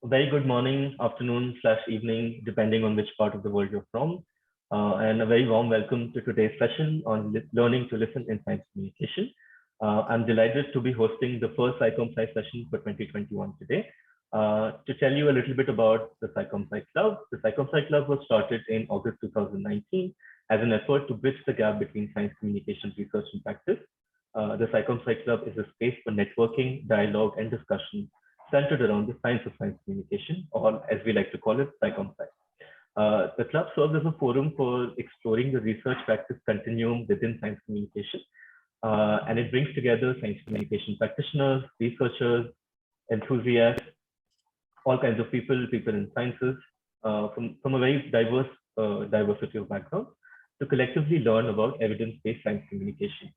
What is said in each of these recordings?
A very good morning, afternoon slash evening, depending on which part of the world you're from. And a very warm welcome to today's session on learning to listen in science communication. I'm delighted to be hosting the first SciCommSci session for 2021 today. To tell you a little bit about the SciCommSci Club, the SciCommSci Club was started in August 2019 as an effort to bridge the gap between science communication research and practice. The SciCommSci Club is a space for networking, dialogue, and discussion centered around the science of science communication, or as we like to call it, SciCommSci. The club serves as a forum for exploring the research practice continuum within science communication, and it brings together science communication practitioners, researchers, enthusiasts, all kinds of people in sciences, from a very diverse diversity of backgrounds, to collectively learn about evidence-based science communication.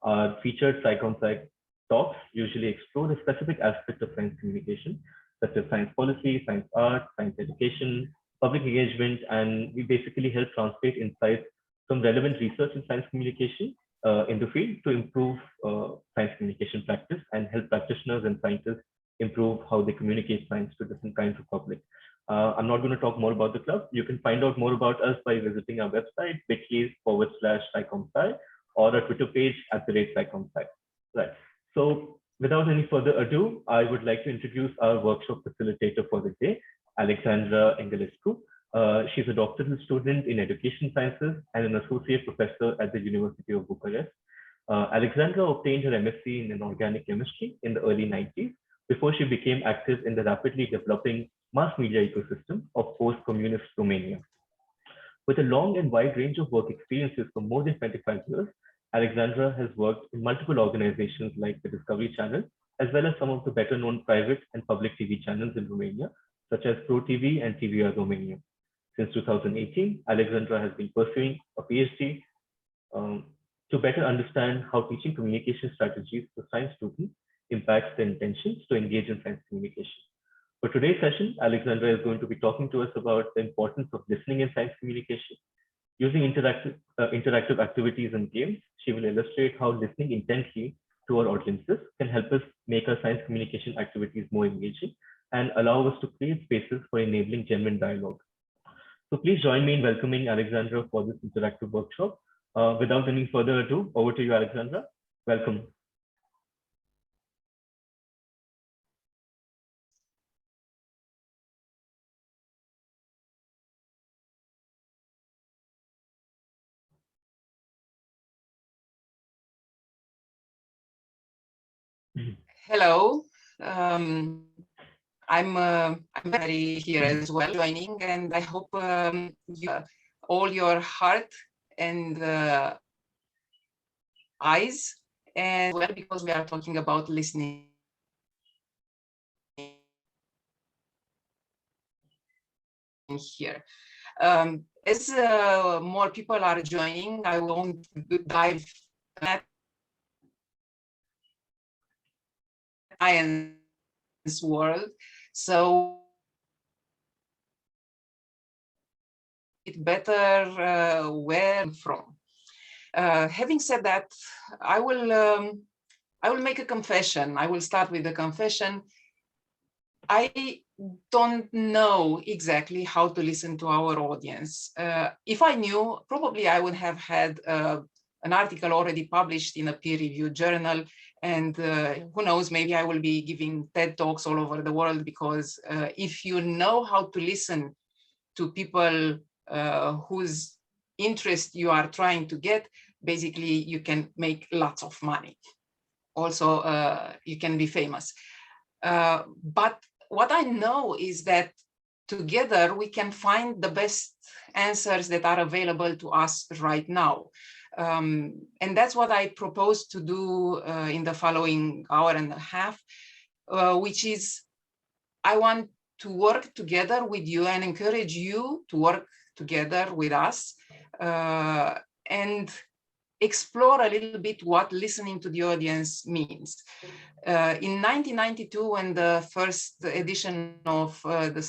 Our featured SciCommSci talks usually explore a specific aspect of science communication, such as science policy, science art, science education, public engagement, and we basically help translate insights from relevant research in science communication in the field to improve science communication practice and help practitioners and scientists improve how they communicate science to different kinds of public. I'm not going to talk more about the club. You can find out more about us by visiting our website, bit.ly/SciCommSci, or our Twitter page @SciCommSci. Right. So without any further ado, I would like to introduce our workshop facilitator for the day, Alexandra Anghelescu. She's a doctoral student in education sciences and an associate professor at the University of Bucharest. Alexandra obtained her MSc in organic chemistry in the early 90s before she became active in the rapidly developing mass media ecosystem of post-communist Romania. With a long and wide range of work experiences for more than 25 years, Alexandra has worked in multiple organizations like the Discovery Channel, as well as some of the better known private and public TV channels in Romania, such as Pro TV and TVR Romania. Since 2018, Alexandra has been pursuing a PhD to better understand how teaching communication strategies to science students impacts their intentions to engage in science communication. For today's session, Alexandra is going to be talking to us about the importance of listening in science communication. Using interactive activities and games, she will illustrate how listening intently to our audiences can help us make our science communication activities more engaging and allow us to create spaces for enabling genuine dialogue. So please join me in welcoming Alexandra for this interactive workshop. Without any further ado, over to you, Alexandra. Welcome. Hello, I'm very here as well joining, and I hope you all your heart and eyes, and well, because we are talking about listening here. As more people are joining, I won't dive at science world, so it better where I'm from. Having said that, I will make a confession. I will start with a confession. I don't know exactly how to listen to our audience. If I knew, probably I would have had an article already published in a peer-reviewed journal, and who knows, maybe I will be giving TED Talks all over the world, because if you know how to listen to people whose interest you are trying to get, basically you can make lots of money. Also, you can be famous. But what I know is that together we can find the best answers that are available to us right now. And that's what I propose to do in the following hour and a half, which is I want to work together with you and encourage you to work together with us and explore a little bit what listening to the audience means. In 1992, when the first edition of the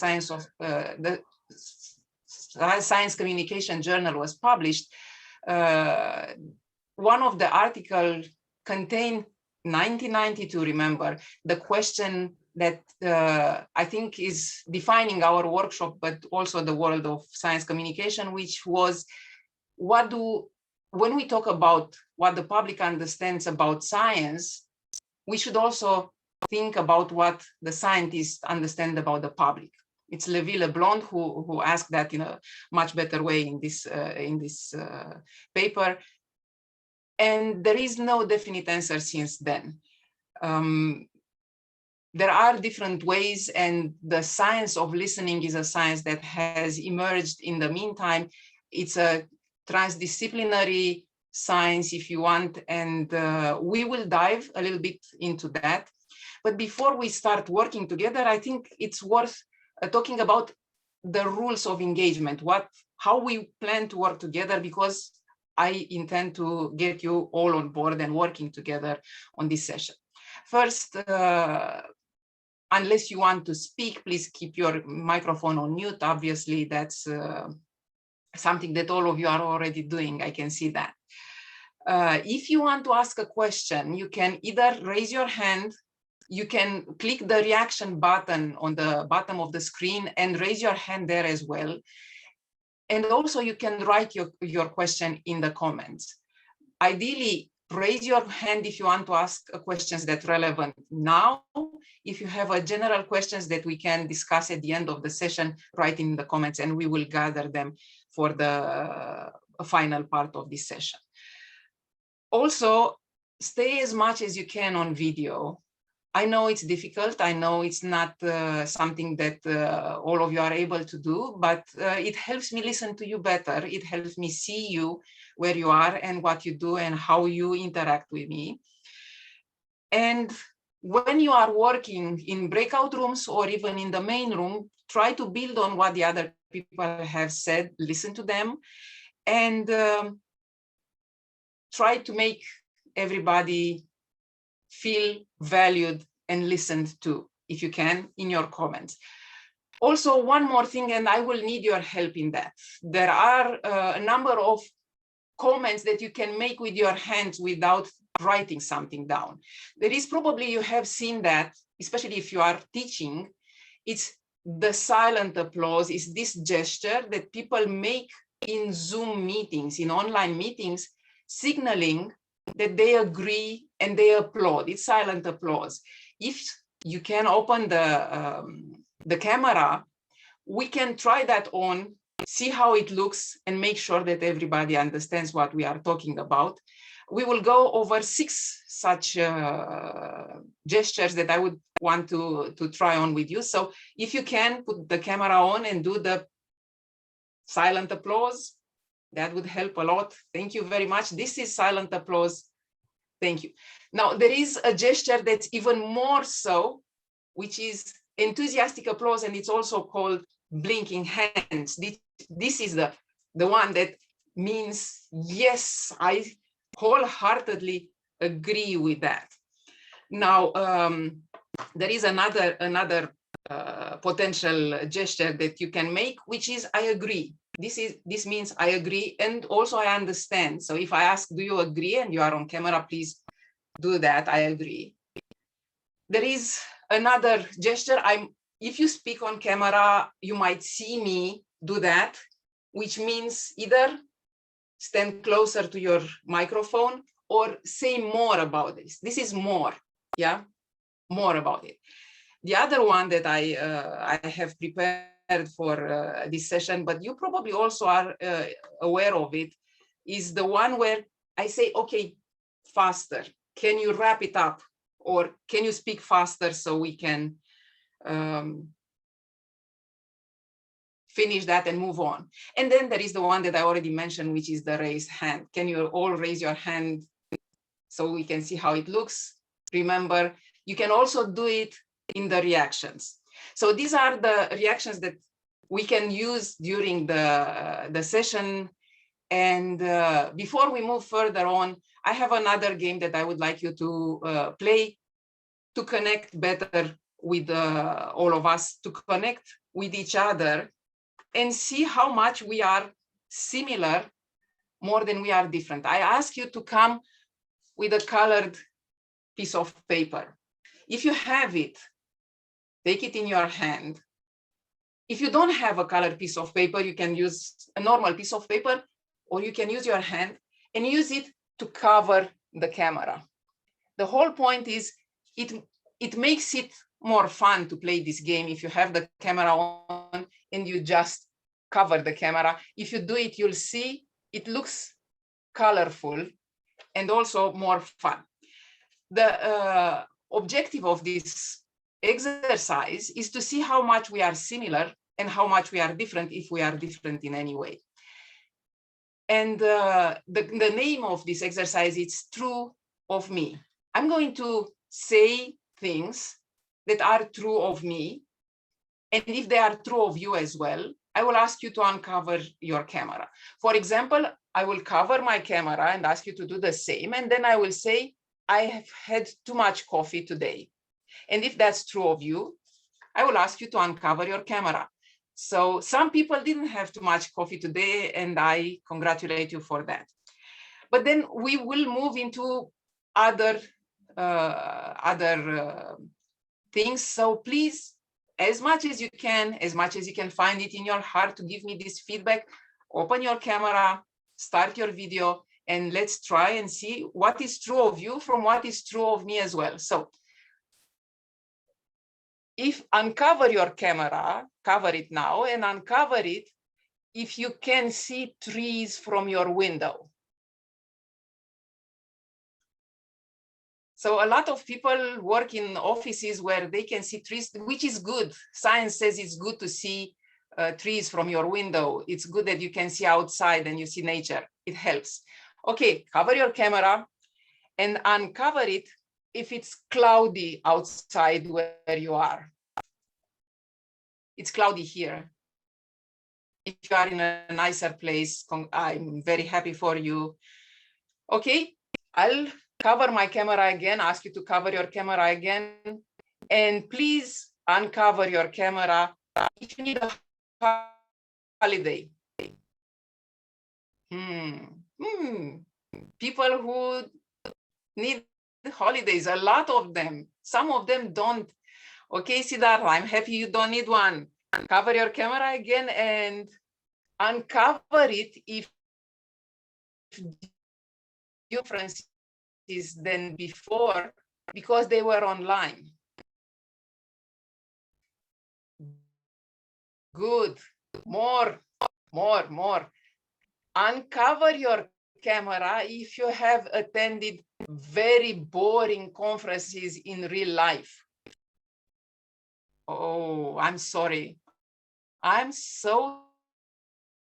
Science Communication Journal was published, one of the articles contained 1992, remember, the question, that I think is defining our workshop, but also the world of science communication, which was when we talk about what the public understands about science, we should also think about what the scientists understand about the public. It's Lévy-Leblond who asked that in a much better way in this paper. And there is no definite answer since then. There are different ways, and the science of listening is a science that has emerged in the meantime. It's a transdisciplinary science, if you want, and we will dive a little bit into that. But before we start working together, I think it's worth talking about the rules of engagement, how we plan to work together, because I intend to get you all on board and working together on this session. First, unless you want to speak, please keep your microphone on mute. Obviously, that's something that all of you are already doing. I can see that. If you want to ask a question, you can either raise your hand, you can click the reaction button on the bottom of the screen and raise your hand there as well. And also you can write your question in the comments. Ideally, raise your hand if you want to ask questions that are relevant now. If you have a general questions that we can discuss at the end of the session, write in the comments and we will gather them for the final part of this session. Also, stay as much as you can on video. I know it's difficult. I know it's not something that all of you are able to do, but it helps me listen to you better. It helps me see you where you are and what you do and how you interact with me. And when you are working in breakout rooms or even in the main room, try to build on what the other people have said, listen to them, and try to make everybody feel valued and listened to, if you can, in your comments. Also, one more thing, and I will need your help in that. There are a number of comments that you can make with your hands without writing something down. There is probably, you have seen that, especially if you are teaching, it's the silent applause, is this gesture that people make in Zoom meetings, in online meetings, signaling that they agree and they applaud. It's silent applause. If you can open the camera, we can try that on, see how it looks, and make sure that everybody understands what we are talking about. We will go over 6 such gestures that I would want to try on with you. So if you can put the camera on and do the silent applause, that would help a lot. Thank you very much. This is silent applause. Thank you. Now, there is a gesture that's even more so, which is enthusiastic applause, and it's also called blinking hands. This is the one that means, yes, I wholeheartedly agree with that. Now, there is another potential gesture that you can make, which is I agree. This means I agree, and also I understand. So if I ask, do you agree, and you are on camera, please do that. I agree. There is another gesture. If you speak on camera, you might see me do that, which means either stand closer to your microphone or say more about this. This is more, yeah, more about it. The other one that I have prepared for this session, but you probably also are aware of it, is the one where I say, okay, faster. Can you wrap it up? Or can you speak faster so we can finish that and move on? And then there is the one that I already mentioned, which is the raised hand. Can you all raise your hand so we can see how it looks? Remember, you can also do it in the reactions. So these are the reactions that we can use during the session. And before we move further on, I have another game that I would like you to play to connect better with all of us, to connect with each other and see how much we are similar more than we are different. I ask you to come with a colored piece of paper. If you have it, take it in your hand. If you don't have a colored piece of paper, you can use a normal piece of paper, or you can use your hand and use it to cover the camera. The whole point is it makes it more fun to play this game if you have the camera on and you just cover the camera. If you do it, you'll see it looks colorful and also more fun. The objective of this exercise is to see how much we are similar and how much we are different, if we are different in any way. And the name of this exercise is True of Me. I'm going to say things that are true of me. And if they are true of you as well, I will ask you to uncover your camera. For example, I will cover my camera and ask you to do the same. And then I will say, I have had too much coffee today. And if that's true of you, I will ask you to uncover your camera. So some people didn't have too much coffee today, and I congratulate you for that. But then we will move into other things. So please, as much as you can find it in your heart to give me this feedback, open your camera, start your video, and let's try and see what is true of you from what is true of me as well. So if uncover your camera, cover it now and uncover it if you can see trees from your window. So a lot of people work in offices where they can see trees, which is good. Science says it's good to see trees from your window. It's good that you can see outside and you see nature. It helps. Okay, cover your camera and uncover it if it's cloudy outside where you are. It's cloudy here. If you are in a nicer place, I'm very happy for you. Okay, I'll cover my camera again, ask you to cover your camera again, and please uncover your camera if you need a holiday. People who need holidays, a lot of them. Some of them don't. Okay, Siddhartha, I'm happy you don't need one. Cover your camera again and uncover it if differences than before because they were online. Good. More. Uncover your camera if you have attended very boring conferences in real life. Oh, I'm sorry. I'm so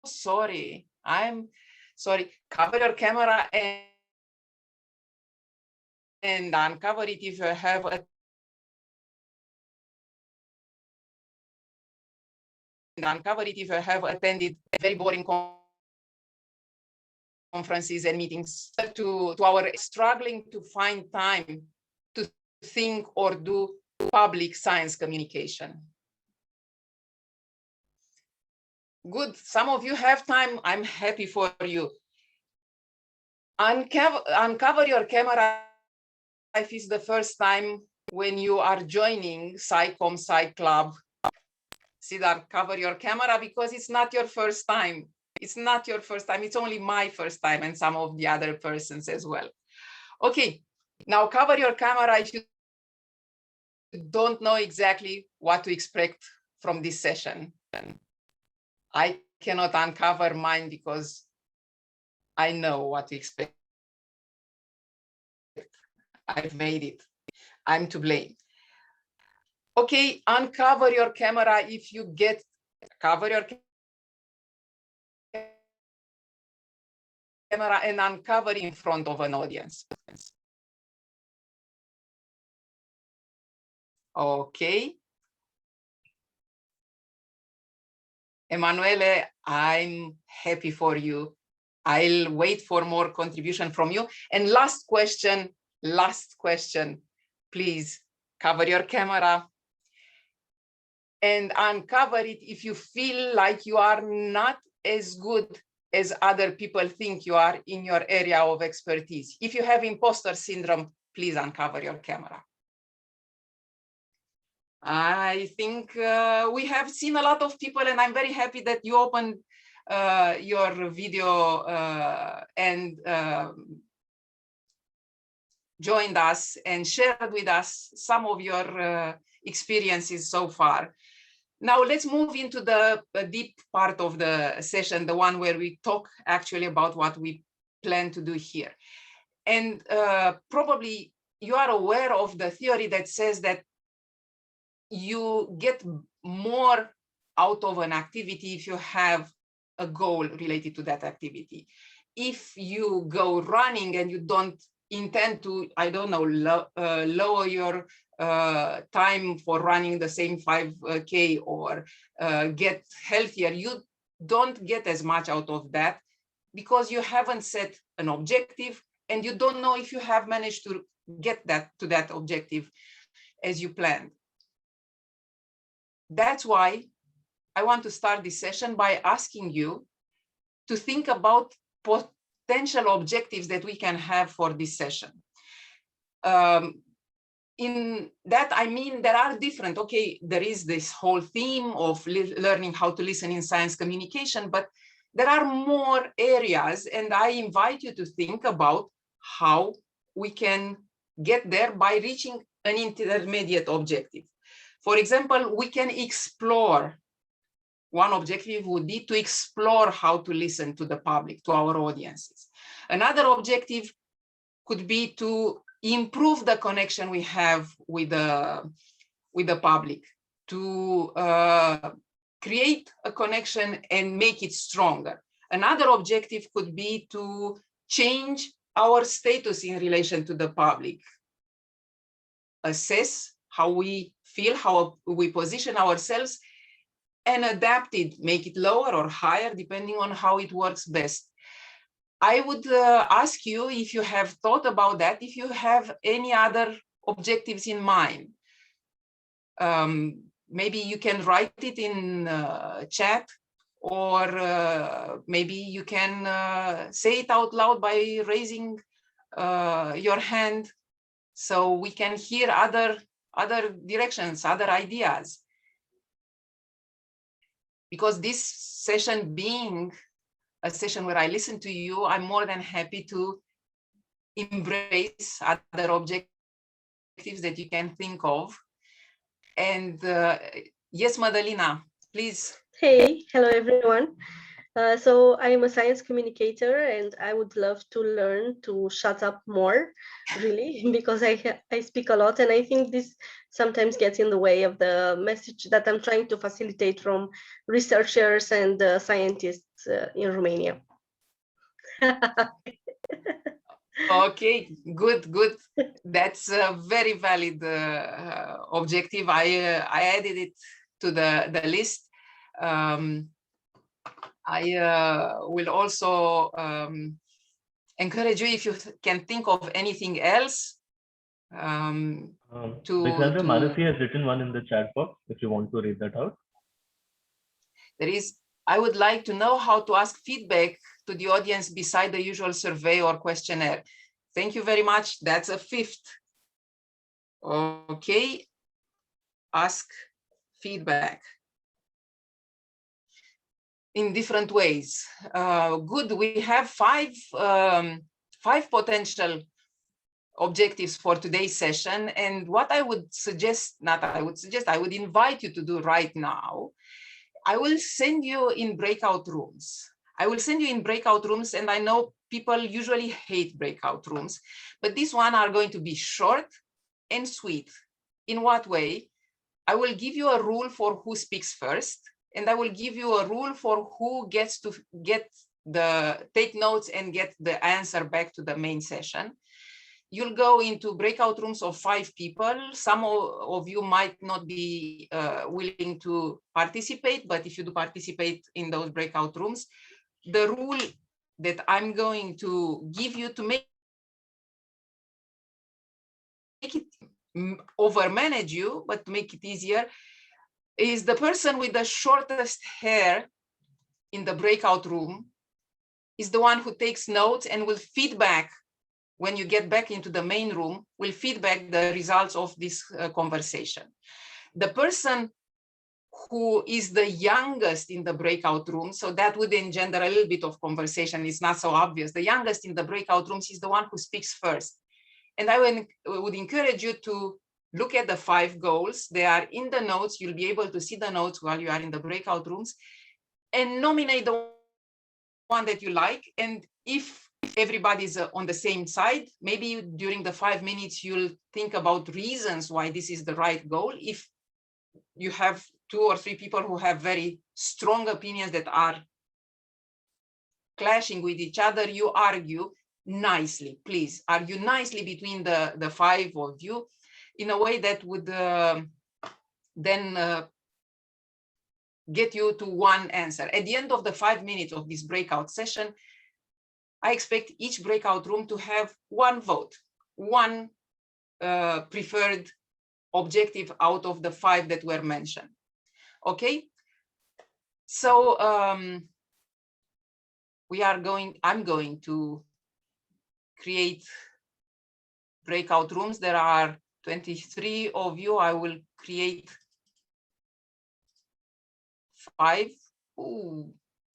sorry. I'm sorry. Cover your camera and uncover it if you have attended very boring conferences and meetings. To our struggling to find time to think or do public science communication. Good. Some of you have time. I'm happy for you. Uncover your camera if it's the first time when you are joining SciCommSci Club. See that, cover your camera because it's not your first time. It's not your first time. It's only my first time and some of the other persons as well. Okay, now cover your camera if you don't know exactly what to expect from this session. I cannot uncover mine because I know what to expect. I've made it. I'm to blame. Okay, uncover your camera if you get, cover your camera and uncover in front of an audience. Okay. Emanuele, I'm happy for you. I'll wait for more contribution from you. And last question, please cover your camera and uncover it if you feel like you are not as good as other people think you are in your area of expertise. If you have imposter syndrome, please uncover your camera. I think we have seen a lot of people, and I'm very happy that you opened your video and joined us and shared with us some of your experiences so far. Now let's move into the deep part of the session, the one where we talk actually about what we plan to do here. And probably you are aware of the theory that says that you get more out of an activity if you have a goal related to that activity. If you go running and you don't intend to, I don't know, lower your time for running the same 5K or get healthier, you don't get as much out of that because you haven't set an objective and you don't know if you have managed to get to that objective as you planned. That's why I want to start this session by asking you to think about potential objectives that we can have for this session. In that, I mean, there are different, okay, there is this whole theme of learning how to listen in science communication, but there are more areas, and I invite you to think about how we can get there by reaching an intermediate objective. For example, we can explore. One objective would be to explore how to listen to the public, to our audiences. Another objective could be to improve the connection we have with the public, to create a connection and make it stronger. Another objective could be to change our status in relation to the public, assess how we feel, how we position ourselves, and adapt it, make it lower or higher, depending on how it works best. I would ask you if you have thought about that, if you have any other objectives in mind. Maybe you can write it in chat, or maybe you can say it out loud by raising your hand so we can hear other directions, other ideas. Because this session being a session where I listen to you, I'm more than happy to embrace other objectives that you can think of. And yes, Madalina, please. Hey, hello everyone. So I am a science communicator and I would love to learn to shut up more, really, because I speak a lot and I think this sometimes gets in the way of the message that I'm trying to facilitate from researchers and scientists in Romania. Okay, good. That's a very valid objective. I added it to the list. I will also encourage you, if you can think of anything else. Alexandra, Manasi has written one in the chat box, if you want to read that out. There is, I would like to know how to ask feedback to the audience beside the usual survey or questionnaire. Thank you very much. That's a fifth. Okay, ask feedback in different ways. Good, we have five potential objectives for today's session. And what I would suggest, I would invite you to do right now, I will send you in breakout rooms. And I know people usually hate breakout rooms, but this one are going to be short and sweet. In what way? I will give you a rule for who speaks first, and I will give you a rule for who gets to take notes and get the answer back to the main session. You'll go into breakout rooms of 5 people. Some of you might not be willing to participate, but if you do participate in those breakout rooms, the rule that I'm going to give you to make it overmanage you, but to make it easier, is the person with the shortest hair in the breakout room is the one who takes notes and will feedback when you get back into the main room, will feedback the results of this conversation. The person who is the youngest in the breakout room, so that would engender a little bit of conversation. It's not so obvious. The youngest in the breakout rooms is the one who speaks first. And I would encourage you to look at the 5 goals. They are in the notes. You'll be able to see the notes while you are in the breakout rooms, and nominate the one that you like. And if everybody's on the same side, maybe during the 5 minutes, you'll think about reasons why this is the right goal. If you have 2 or 3 people who have very strong opinions that are clashing with each other, you argue nicely. Please argue nicely between the 5 of you in a way that would then get you to one answer. At the end of the 5 minutes of this breakout session, I expect each breakout room to have one vote, one preferred objective out of the 5 that were mentioned. Okay, so I'm going to create breakout rooms. There are 23 of you. I will create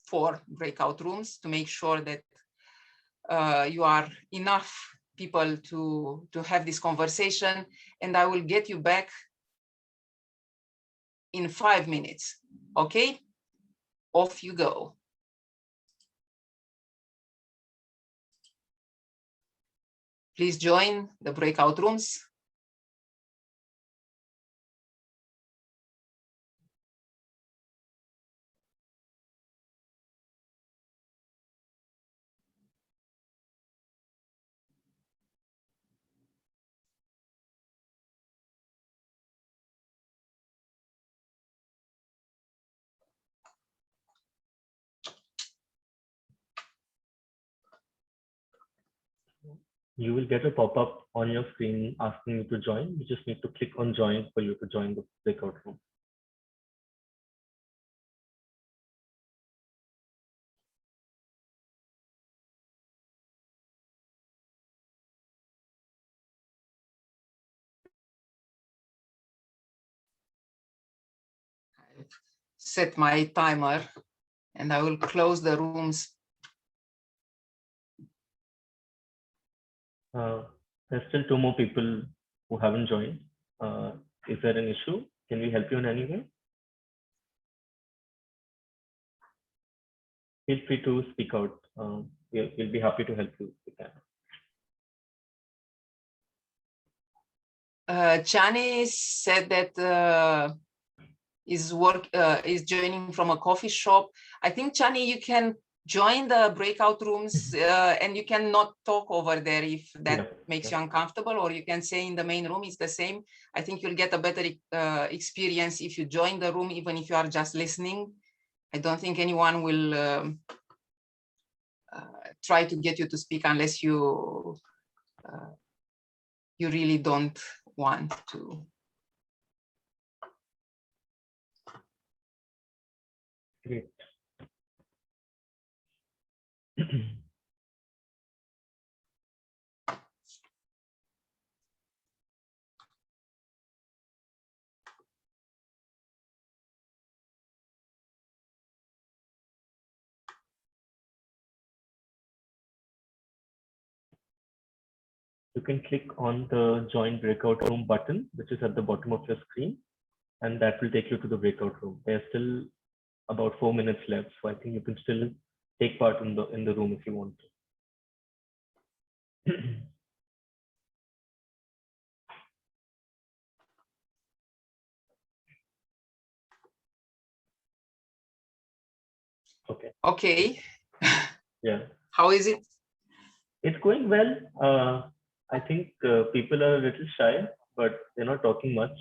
4 breakout rooms to make sure that you are enough people to have this conversation, and I will get you back in 5 minutes. Okay, off you go. Please join the breakout rooms. You will get a pop-up on your screen asking you to join. You just need to click on join for you to join the breakout room. I've set my timer and I will close the rooms. There's still 2 more people who haven't joined. Is there an issue? Can we help you in any way? Feel free to speak out. We'll be happy to help you if we can. Chani said that is joining from a coffee shop. I think, Chani, you can join the breakout rooms and you cannot talk over there if that makes you uncomfortable, or you can say in the main room. It's the same. I think you'll get a better experience if you join the room, even if you are just listening. I don't think anyone will try to get you to speak unless you really don't want to. Great. You can click on the join breakout room button, which is at the bottom of your screen, and that will take you to the breakout room. There's still about 4 minutes left, so I think you can still take part in the room if you want to. Okay. Okay. Yeah. How is it? It's going well. I think people are a little shy, but they're not talking much,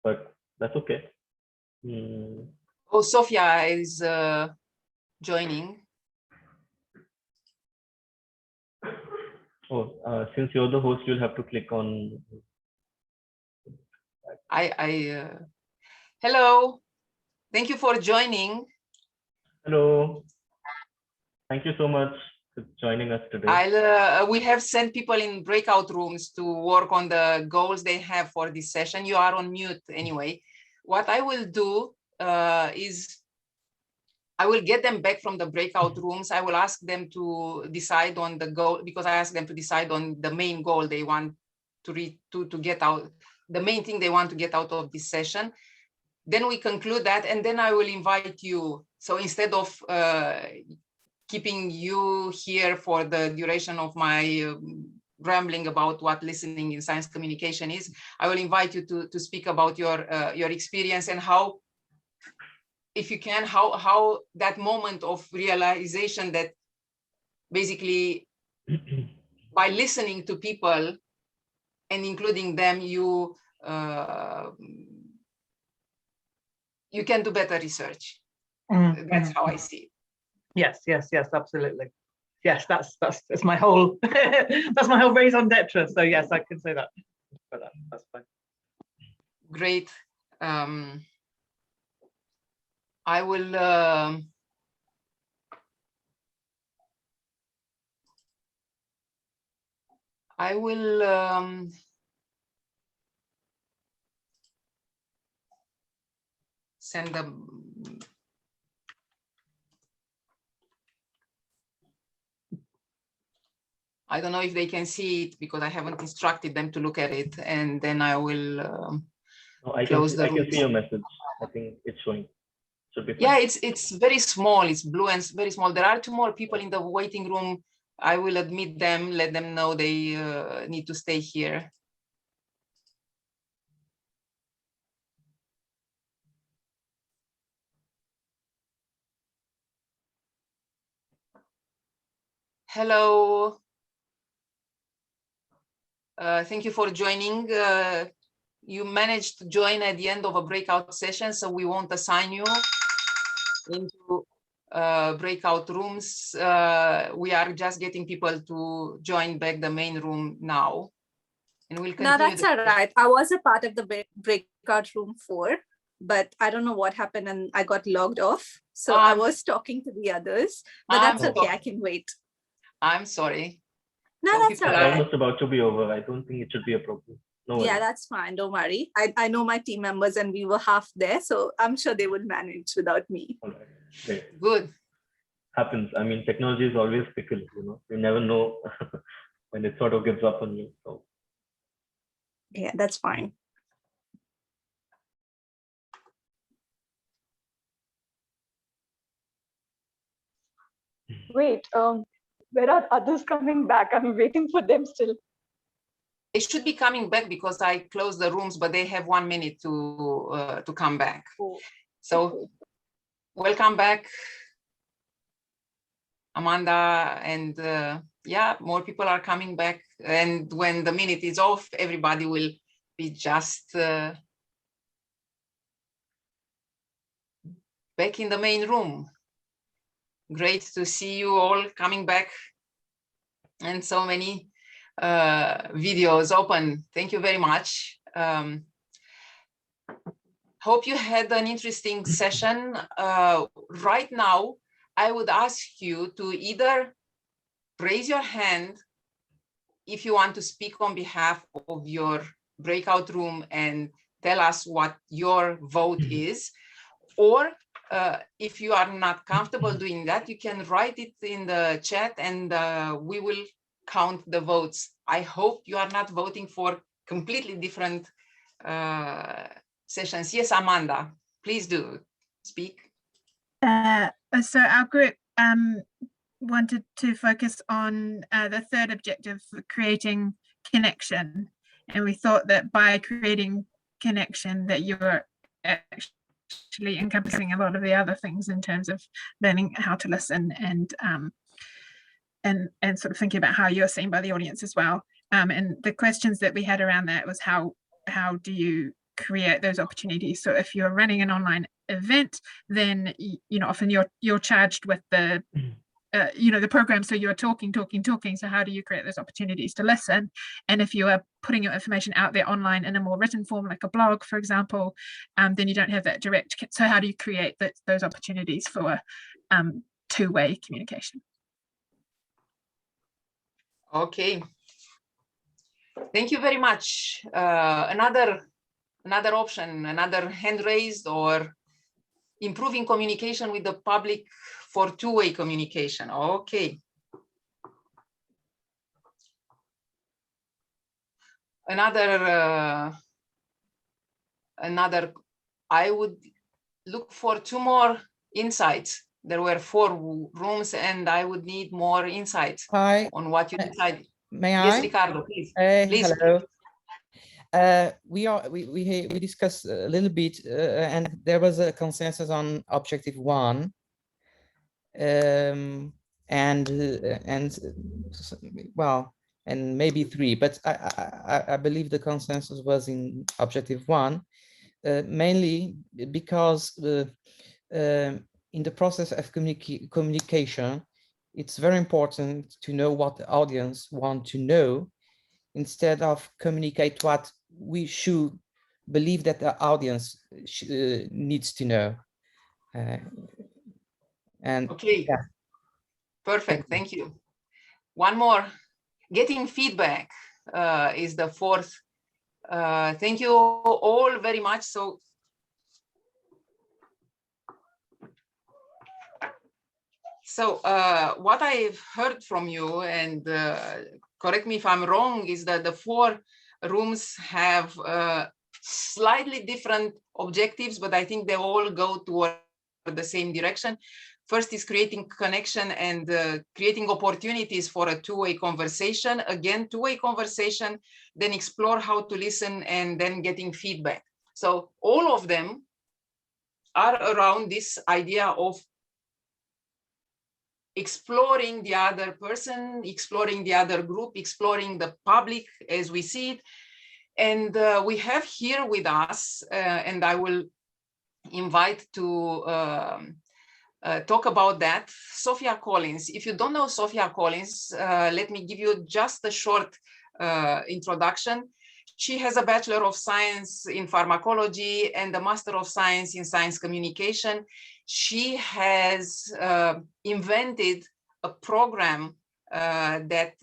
but that's okay. Oh, Sophia is joining. Oh, since you're the host, you'll have to click on. Hello. Thank you for joining. Hello. Thank you so much for joining us today. We have sent people in breakout rooms to work on the goals they have for this session. You are on mute anyway. what I will do is I will get them back from the breakout rooms. I will ask them to decide on the goal, because I asked them to decide on the main goal they want to get out, the main thing they want to get out of this session. Then we conclude that, and then I will invite you. So instead of keeping you here for the duration of my rambling about what listening in science communication is, I will invite you to speak about your experience and how, if you can, how that moment of realization that basically by listening to people and including them, you can do better research. That's how I see it. Yes, absolutely. Yes, that's my whole that's my whole raison d'etre. So yes, I can say that. But that's fine. Great. I will send them. I don't know if they can see it because I haven't instructed them to look at it, and then I will close the room. I can see your message. I think it's showing. Should be fine. Yeah, it's very small. It's blue and very small. There are 2 more people in the waiting room. I will admit them, let them know they need to stay here. Hello. Thank you for joining. You managed to join at the end of a breakout session, so we won't assign you into breakout rooms. We are just getting people to join back the main room now. And we'll continue. No, that's all right. I was a part of the breakout room 4, but I don't know what happened and I got logged off. So I was talking to the others, but that's okay. I can wait. I'm sorry. No, that's all It's right. almost about to be over. I don't think it should be a problem. No worries. Yeah, that's fine. Don't worry. I know my team members and we were half there, so I'm sure they will manage without me. All right. Great. Good. Happens. I mean, technology is always fickle, you know. You never know when it sort of gives up on you. So yeah, that's fine. Wait, where are others coming back? I'm waiting for them still. They should be coming back because I closed the rooms, but they have 1 minute to come back. Oh. So welcome back, Amanda, and yeah, more people are coming back. And when the minute is off, everybody will be just back in the main room. Great to see you all coming back, and so many videos open. Thank you very much. Hope you had an interesting session. Right now, I would ask you to either raise your hand if you want to speak on behalf of your breakout room and tell us what your vote is, or if you are not comfortable doing that, you can write it in the chat and we will count the votes. I hope you are not voting for completely different sessions. Yes, Amanda, please do speak. So our group wanted to focus on the third objective, creating connection. And we thought that by creating connection that you're actually encompassing a lot of the other things in terms of learning how to listen and sort of thinking about how you're seen by the audience as well. And the questions that we had around that was how do you create those opportunities? So if you're running an online event, then you know often you're charged with the the program, so you're talking. So how do you create those opportunities to listen? And if you are putting your information out there online in a more written form, like a blog, for example, then you don't have that direct. So how do you create those opportunities for two-way communication? Okay. Thank you very much. Another Another option, another hand raised, or improving communication with the public for two-way communication. Okay. Another, I would look for 2 more insights. There were 4 rooms and I would need more insights on what you decided. May Yes, I? Ricardo, please. Please. Hello. We discussed a little bit, and there was a consensus on objective 1, and well, and maybe 3, but I believe the consensus was in objective 1, mainly because in the process of communication, it's very important to know what the audience want to know, instead of communicate what we should believe that the audience needs to know. And okay, yeah. Perfect. Thank you. One more. Getting feedback is the 4th. Thank you all very much. So what I've heard from you, and correct me if I'm wrong, is that the 4 rooms have slightly different objectives, but I think they all go toward the same direction. First is creating connection and creating opportunities for a two-way conversation. Again, two-way conversation, then explore how to listen, and then getting feedback. So all of them are around this idea of exploring the other person, exploring the other group, exploring the public as we see it. And we have here with us, and I will invite to talk about that, Sophia Collins. If you don't know Sophia Collins, let me give you just a short introduction. She has a Bachelor of Science in Pharmacology and a Master of Science in Science Communication. She has invented a program that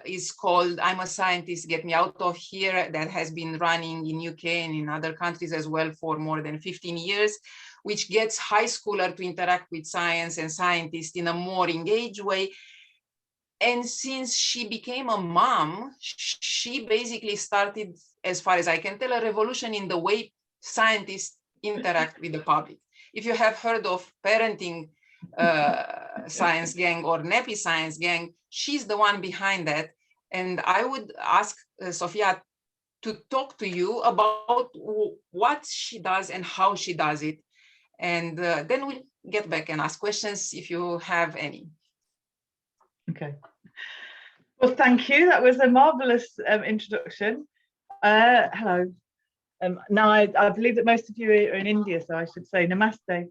is called I'm a Scientist, Get Me Out of Here, that has been running in UK and in other countries as well for more than 15 years, which gets high schooler to interact with science and scientists in a more engaged way. And since she became a mom, she basically started, as far as I can tell, a revolution in the way scientists interact with the public. If you have heard of Parenting Science Gang or Nappy Science Gang, she's the one behind that. And I would ask Sophia to talk to you about what she does and how she does it. And then we'll get back and ask questions if you have any. Okay. Well, thank you. That was a marvelous introduction. Hello. Now, I believe that most of you are in India, so I should say namaste.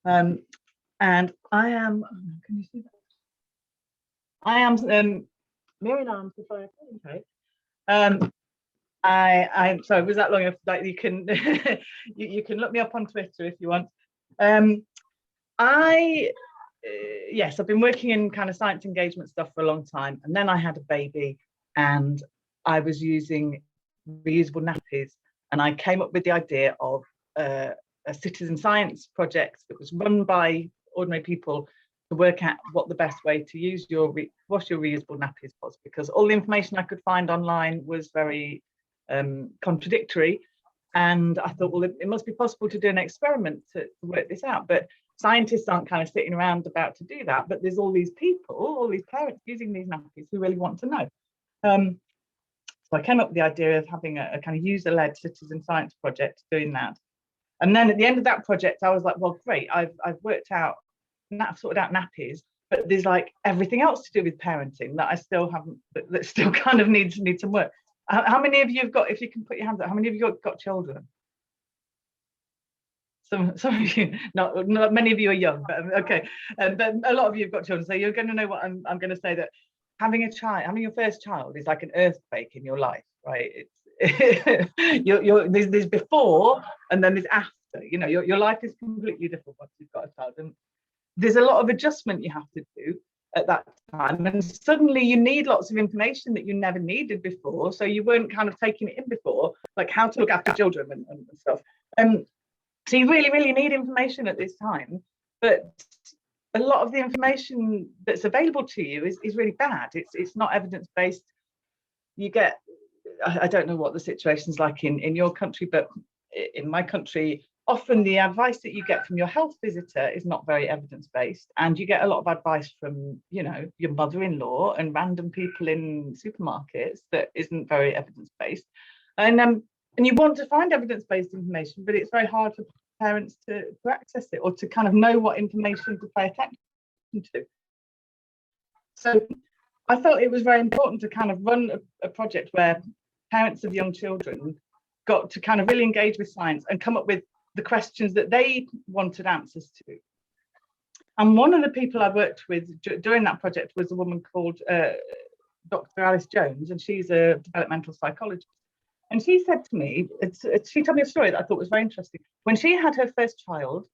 And I am, can you see that? I am Miriam, sorry. I'm sorry, was that long enough? Like you can you can look me up on Twitter if you want. Yes, I've been working in kind of science engagement stuff for a long time, and then I had a baby and I was using reusable nappies, and I came up with the idea of a citizen science project that was run by ordinary people to work out what the best way to use wash your reusable nappies was, because all the information I could find online was very contradictory, and I thought, well, it must be possible to do an experiment to work this out. But scientists aren't kind of sitting around about to do that, but there's all these people, all these parents using these nappies who really want to know. So I came up with the idea of having a kind of user-led citizen science project doing that. And then at the end of that project, I was like, well, great, I've worked out, sorted out nappies, but there's like everything else to do with parenting that I still haven't, that still kind of needs some work. How many of you have got, if you can put your hands up, how many of you got children? Some of you, not many of you are young, but okay. But a lot of you have got children, so you're going to know what I'm going to say, that having your first child is like an earthquake in your life, right? It's there's before and then there's after. You know, your life is completely different once you've got a child, and there's a lot of adjustment you have to do at that time, and suddenly you need lots of information that you never needed before, so you weren't kind of taking it in before, like how to look after children and stuff. So you really need information at this time, but a lot of the information that's available to you is really bad. It's not evidence-based. You get, I don't know what the situation's like in your country, but in my country, often the advice that you get from your health visitor is not very evidence-based, and you get a lot of advice from, you know, your mother-in-law and random people in supermarkets that isn't very evidence-based. And you want to find evidence-based information, but it's very hard for parents to access it or to kind of know what information to pay attention to. So I felt it was very important to kind of run a project where parents of young children got to kind of really engage with science and come up with the questions that they wanted answers to. And one of the people I worked with during that project was a woman called Dr. Alice Jones, and she's a developmental psychologist. And she said to me, she told me a story that I thought was very interesting. When she had her first child,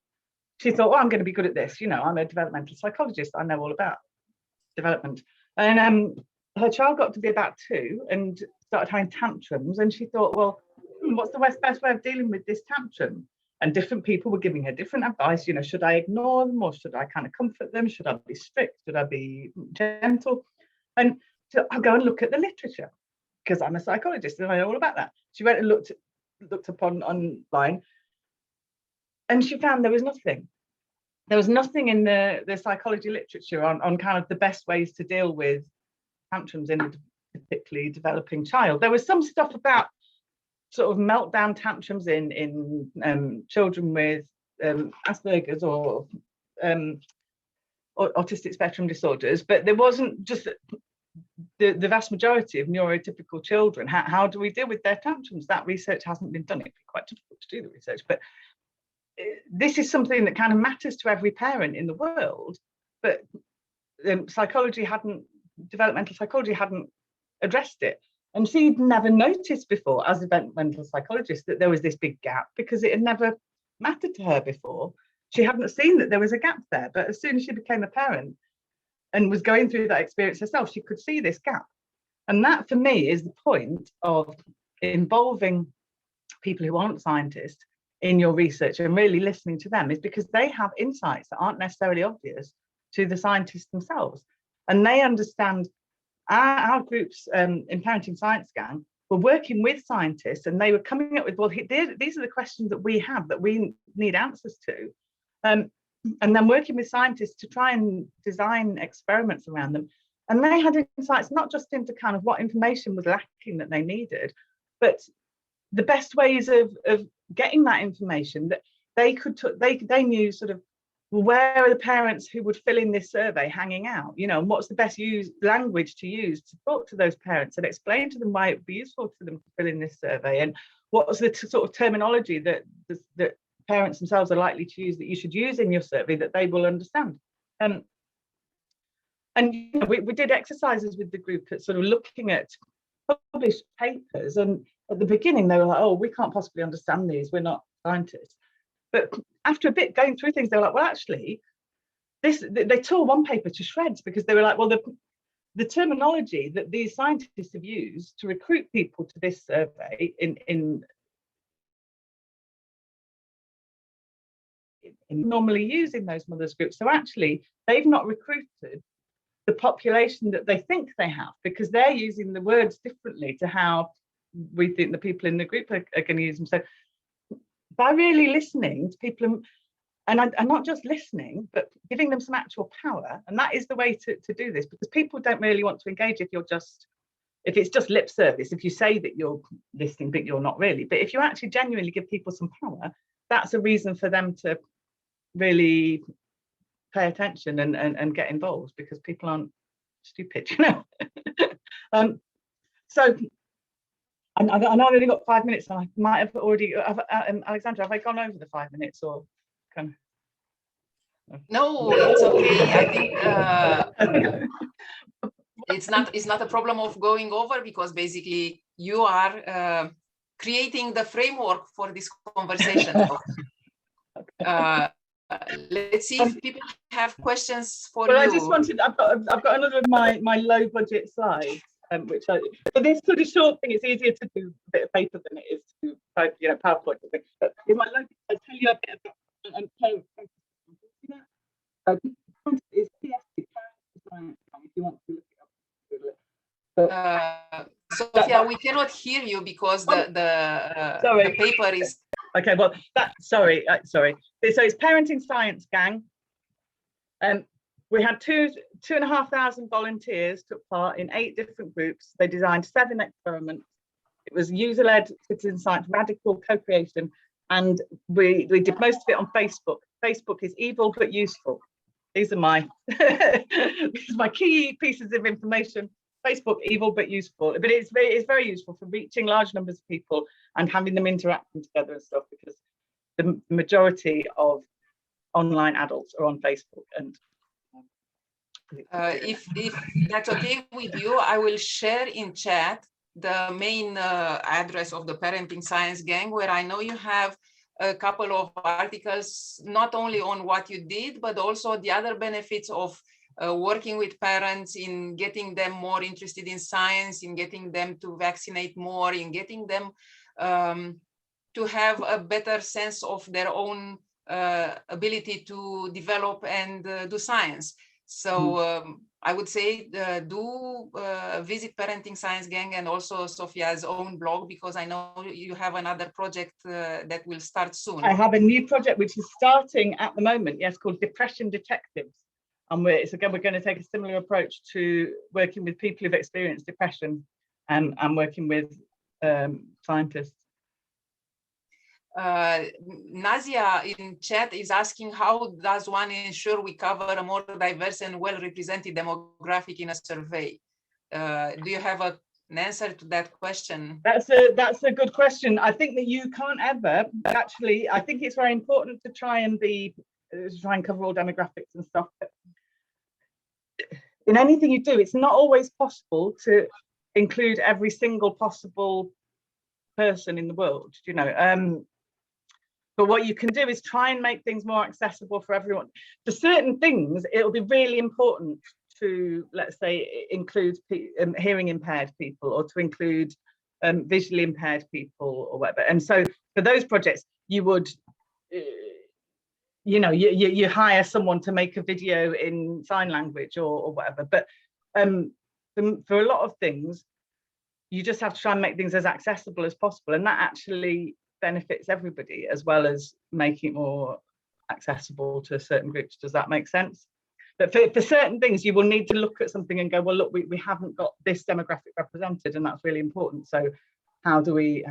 she thought, well, I'm going to be good at this. You know, I'm a developmental psychologist. I know all about development. And her child got to be about 2 and started having tantrums. And she thought, well, what's the best way of dealing with this tantrum? And different people were giving her different advice. You know, should I ignore them, or should I kind of comfort them? Should I be strict? Should I be gentle? And so I'll go and look at the literature, because I'm a psychologist and I know all about that. She went and looked upon online, and she found there was nothing. There was nothing in the psychology literature on kind of the best ways to deal with tantrums in a particularly developing child. There was some stuff about sort of meltdown tantrums in children with Asperger's or autistic spectrum disorders, but there wasn't just the vast majority of neurotypical children. How do we deal with their tantrums? That research hasn't been done. It'd be quite difficult to do the research, but this is something that kind of matters to every parent in the world, but developmental psychology hadn't addressed it. And she'd never noticed before, as a developmental psychologist, that there was this big gap, because it had never mattered to her before. She hadn't seen that there was a gap there, but as soon as she became a parent and was going through that experience herself, she could see this gap. And that, for me, is the point of involving people who aren't scientists in your research and really listening to them, is because they have insights that aren't necessarily obvious to the scientists themselves. And they understand. Our groups in Parenting Science Gang were working with scientists, and they were coming up with, well, these are the questions that we have that we need answers to. And then working with scientists to try and design experiments around them. And they had insights not just into kind of what information was lacking that they needed, but the best ways of getting that information that they could, they knew sort of, where are the parents who would fill in this survey hanging out, you know, and what's the best language to use to talk to those parents and explain to them why it would be useful to them to fill in this survey, and what was the sort of terminology that parents themselves are likely to use that you should use in your survey that they will understand. And you know, we did exercises with the group at sort of looking at published papers, and at the beginning they were like, oh, we can't possibly understand these, we're not scientists. But after a bit going through things, they were like, well, actually, they tore one paper to shreds, because they were like, well, the terminology that these scientists have used to recruit people to this survey in normally used in those mothers groups. So actually, they've not recruited the population that they think they have, because they're using the words differently to how we think the people in the group are going to use them. So by really listening to people, and not just listening, but giving them some actual power, and that is the way to do this, because people don't really want to engage if it's just lip service, if you say that you're listening but you're not really. But if you actually genuinely give people some power, that's a reason for them to really pay attention and get involved, because people aren't stupid, you know. So I know I've only got 5 minutes, and I might have already, Alexandra, have I gone over the 5 minutes, or kind of? No, it's okay. I think it's not a problem of going over, because basically you are creating the framework for this conversation. Let's see if people have questions for well, you. I just wanted, I've got another of my low budget slides, which for this sort of short thing, it's easier to do a bit of paper than it is to type, PowerPoint. But in my low, I'll tell you a bit about it's PSP, if you want to look it up. Sophia, we cannot hear you because the paper is. Okay, well, sorry. So it's Parenting Science Gang. We had 2,500 volunteers took part in 8 different groups. They designed 7 experiments. It was user-led citizen science, radical co-creation, and we did most of it on Facebook. Facebook is evil but useful. These are my key pieces of information. Facebook, evil but useful, but it's very useful for reaching large numbers of people and having them interacting together and stuff, because the majority of online adults are on Facebook. And if that's okay with you, I will share in chat the main address of the Parenting Science Gang, where I know you have a couple of articles, not only on what you did, but also the other benefits of working with parents in getting them more interested in science, in getting them to vaccinate more, in getting them to have a better sense of their own ability to develop and do science. So I would say do visit Parenting Science Gang and also Sophia's own blog, because I know you have another project that will start soon. I have a new project which is starting at the moment, yes, called Depression Detectives. And we're going to take a similar approach to working with people who've experienced depression and working with scientists. Nazia in chat is asking, how does one ensure we cover a more diverse and well-represented demographic in a survey? Do you have an answer to that question? That's a good question. I think that you can't ever, actually, I think it's very important to try and cover all demographics and stuff. But in anything you do, it's not always possible to include every single possible person in the world, but what you can do is try and make things more accessible for everyone. For certain things, it'll be really important to, let's say, include hearing impaired people, or to include visually impaired people or whatever. And so for those projects, you would you hire someone to make a video in sign language or whatever. But for a lot of things, you just have to try and make things as accessible as possible, and that actually benefits everybody, as well as making it more accessible to certain groups. Does that make sense? But for certain things, you will need to look at something and go, well, look, we haven't got this demographic represented, and that's really important. So how do we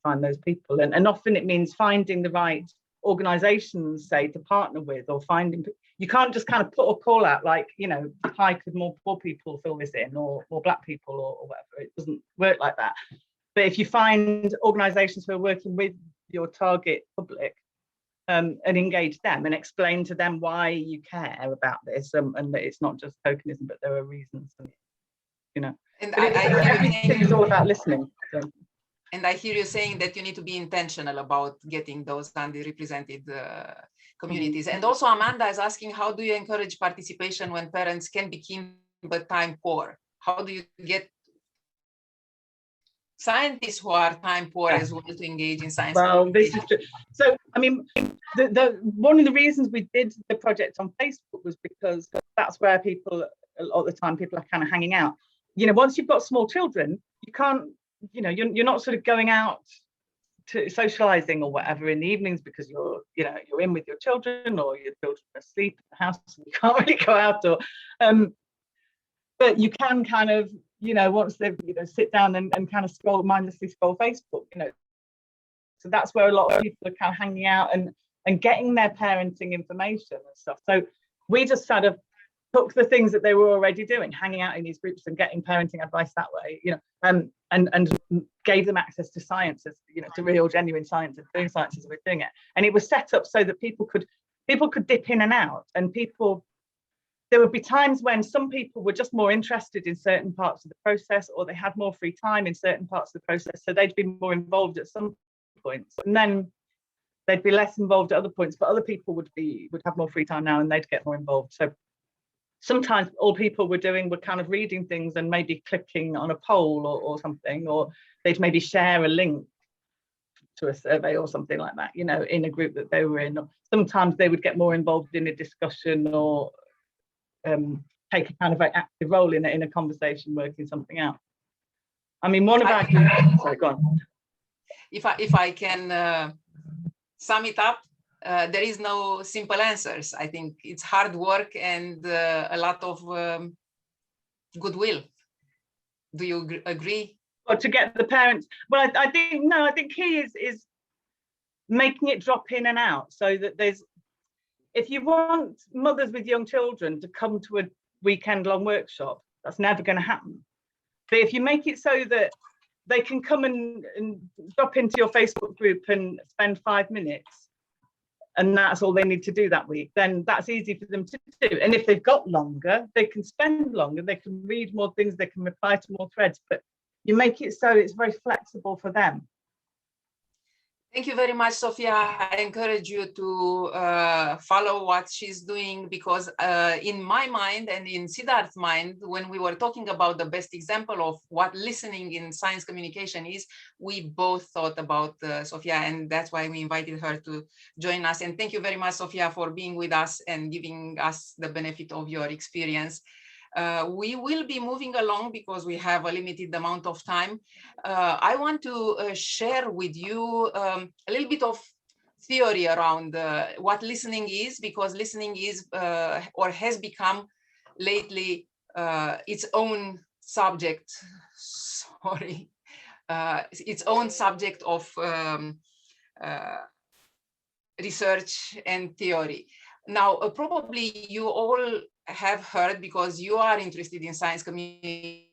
find those people? And often it means finding the right organizations, say, to partner with, or finding, you can't just kind of put a call out like, hi, could more poor people fill this in, or more Black people, or whatever. It doesn't work like that. But if you find organizations who are working with your target public, and engage them and explain to them why you care about this, and that it's not just tokenism, but there are reasons, And everything is all about listening. So. And I hear you saying that you need to be intentional about getting those underrepresented communities. And also Amanda is asking, how do you encourage participation when parents can be keen but time poor? How do you get scientists who are time poor as well to engage in science? Well, this is true. So, I mean, one of the reasons we did the project on Facebook was because that's where people, a lot of the time, people are kind of hanging out. Once you've got small children, you can't, you're not sort of going out to socializing or whatever in the evenings, because you're in with your children, or your children are asleep in the house, and you can't really go out. Or but you can kind of, once they've sit down and kind of mindlessly scroll Facebook, so that's where a lot of people are kind of hanging out and getting their parenting information and stuff. So we just sort of took the things that they were already doing, hanging out in these groups and getting parenting advice that way, and gave them access to science, to real genuine science, and doing science as we're doing it. And it was set up so that people could dip in and out, and there would be times when some people were just more interested in certain parts of the process, or they had more free time in certain parts of the process, so they'd be more involved at some points. And then they'd be less involved at other points, but other people would have more free time now and they'd get more involved. So sometimes all people were doing were kind of reading things and maybe clicking on a poll or something, or they'd maybe share a link to a survey or something like that, you know, in a group that they were in. Sometimes they would get more involved in a discussion or take a kind of an active role in a conversation, working something out. I mean, one of our groups, sorry, go on. If I can sum it up, there is no simple answers. I think it's hard work and a lot of goodwill. Do you agree? Or to get the parents, well, I think key is making it drop in and out, so that there's, if you want mothers with young children to come to a weekend-long workshop, that's never going to happen. But if you make it so that they can come and drop into your Facebook group and spend 5 minutes, and that's all they need to do that week, then that's easy for them to do. And if they've got longer, they can spend longer, they can read more things, they can reply to more threads, but you make it so it's very flexible for them. Thank you very much, Sophia. I encourage you to follow what she's doing, because in my mind and in Siddharth's mind, when we were talking about the best example of what listening in science communication is, we both thought about Sophia, and that's why we invited her to join us. And thank you very much, Sophia, for being with us and giving us the benefit of your experience. We will be moving along because we have a limited amount of time. I want to share with you a little bit of theory around what listening is, because listening is or has become lately its own subject, its own subject of research and theory. Now, probably you all have heard, because you are interested in science communication,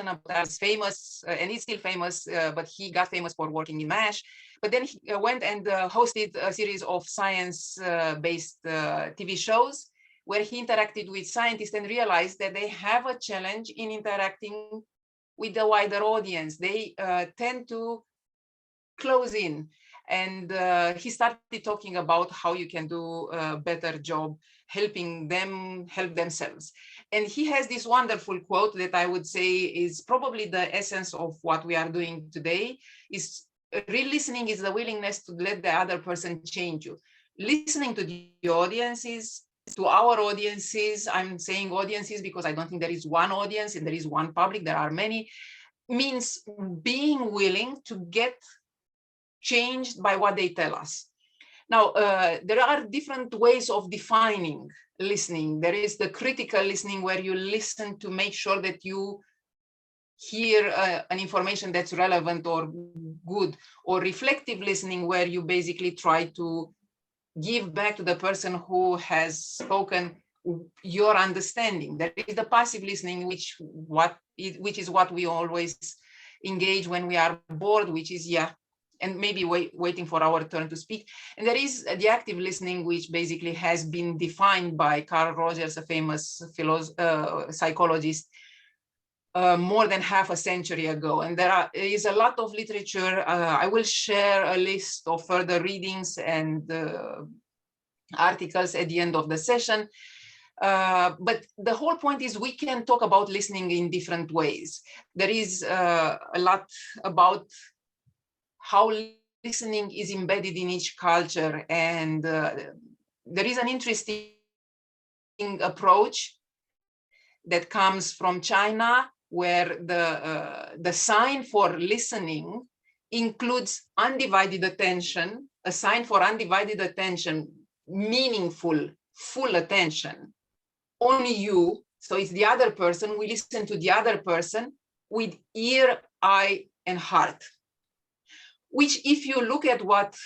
about famous, and he's still famous, but he got famous for working in MASH. But then he went and hosted a series of science-based TV shows where he interacted with scientists and realized that they have a challenge in interacting with the wider audience. They tend to close in. And he started talking about how you can do a better job helping them help themselves. And he has this wonderful quote that I would say is probably the essence of what we are doing today, is real listening is the willingness to let the other person change you. Listening to the audiences, to our audiences, I'm saying audiences because I don't think there is one audience and there is one public, there are many, means being willing to get changed by what they tell us. Now, there are different ways of defining listening. There is the critical listening, where you listen to make sure that you hear an information that's relevant or good, or reflective listening, where you basically try to give back to the person who has spoken your understanding. There is the passive listening, which is what we always engage when we are bored, which is, yeah, and maybe waiting for our turn to speak. And there is the active listening, which basically has been defined by Carl Rogers, a famous psychologist, more than half a century ago. And there is a lot of literature. I will share a list of further readings and articles at the end of the session. But the whole point is we can talk about listening in different ways. There is a lot about how listening is embedded in each culture. And there is an interesting approach that comes from China, where the sign for listening includes undivided attention, a sign for undivided attention, meaningful, full attention, only you. So it's the other person. We listen to the other person with ear, eye, and heart. Which, if you look at what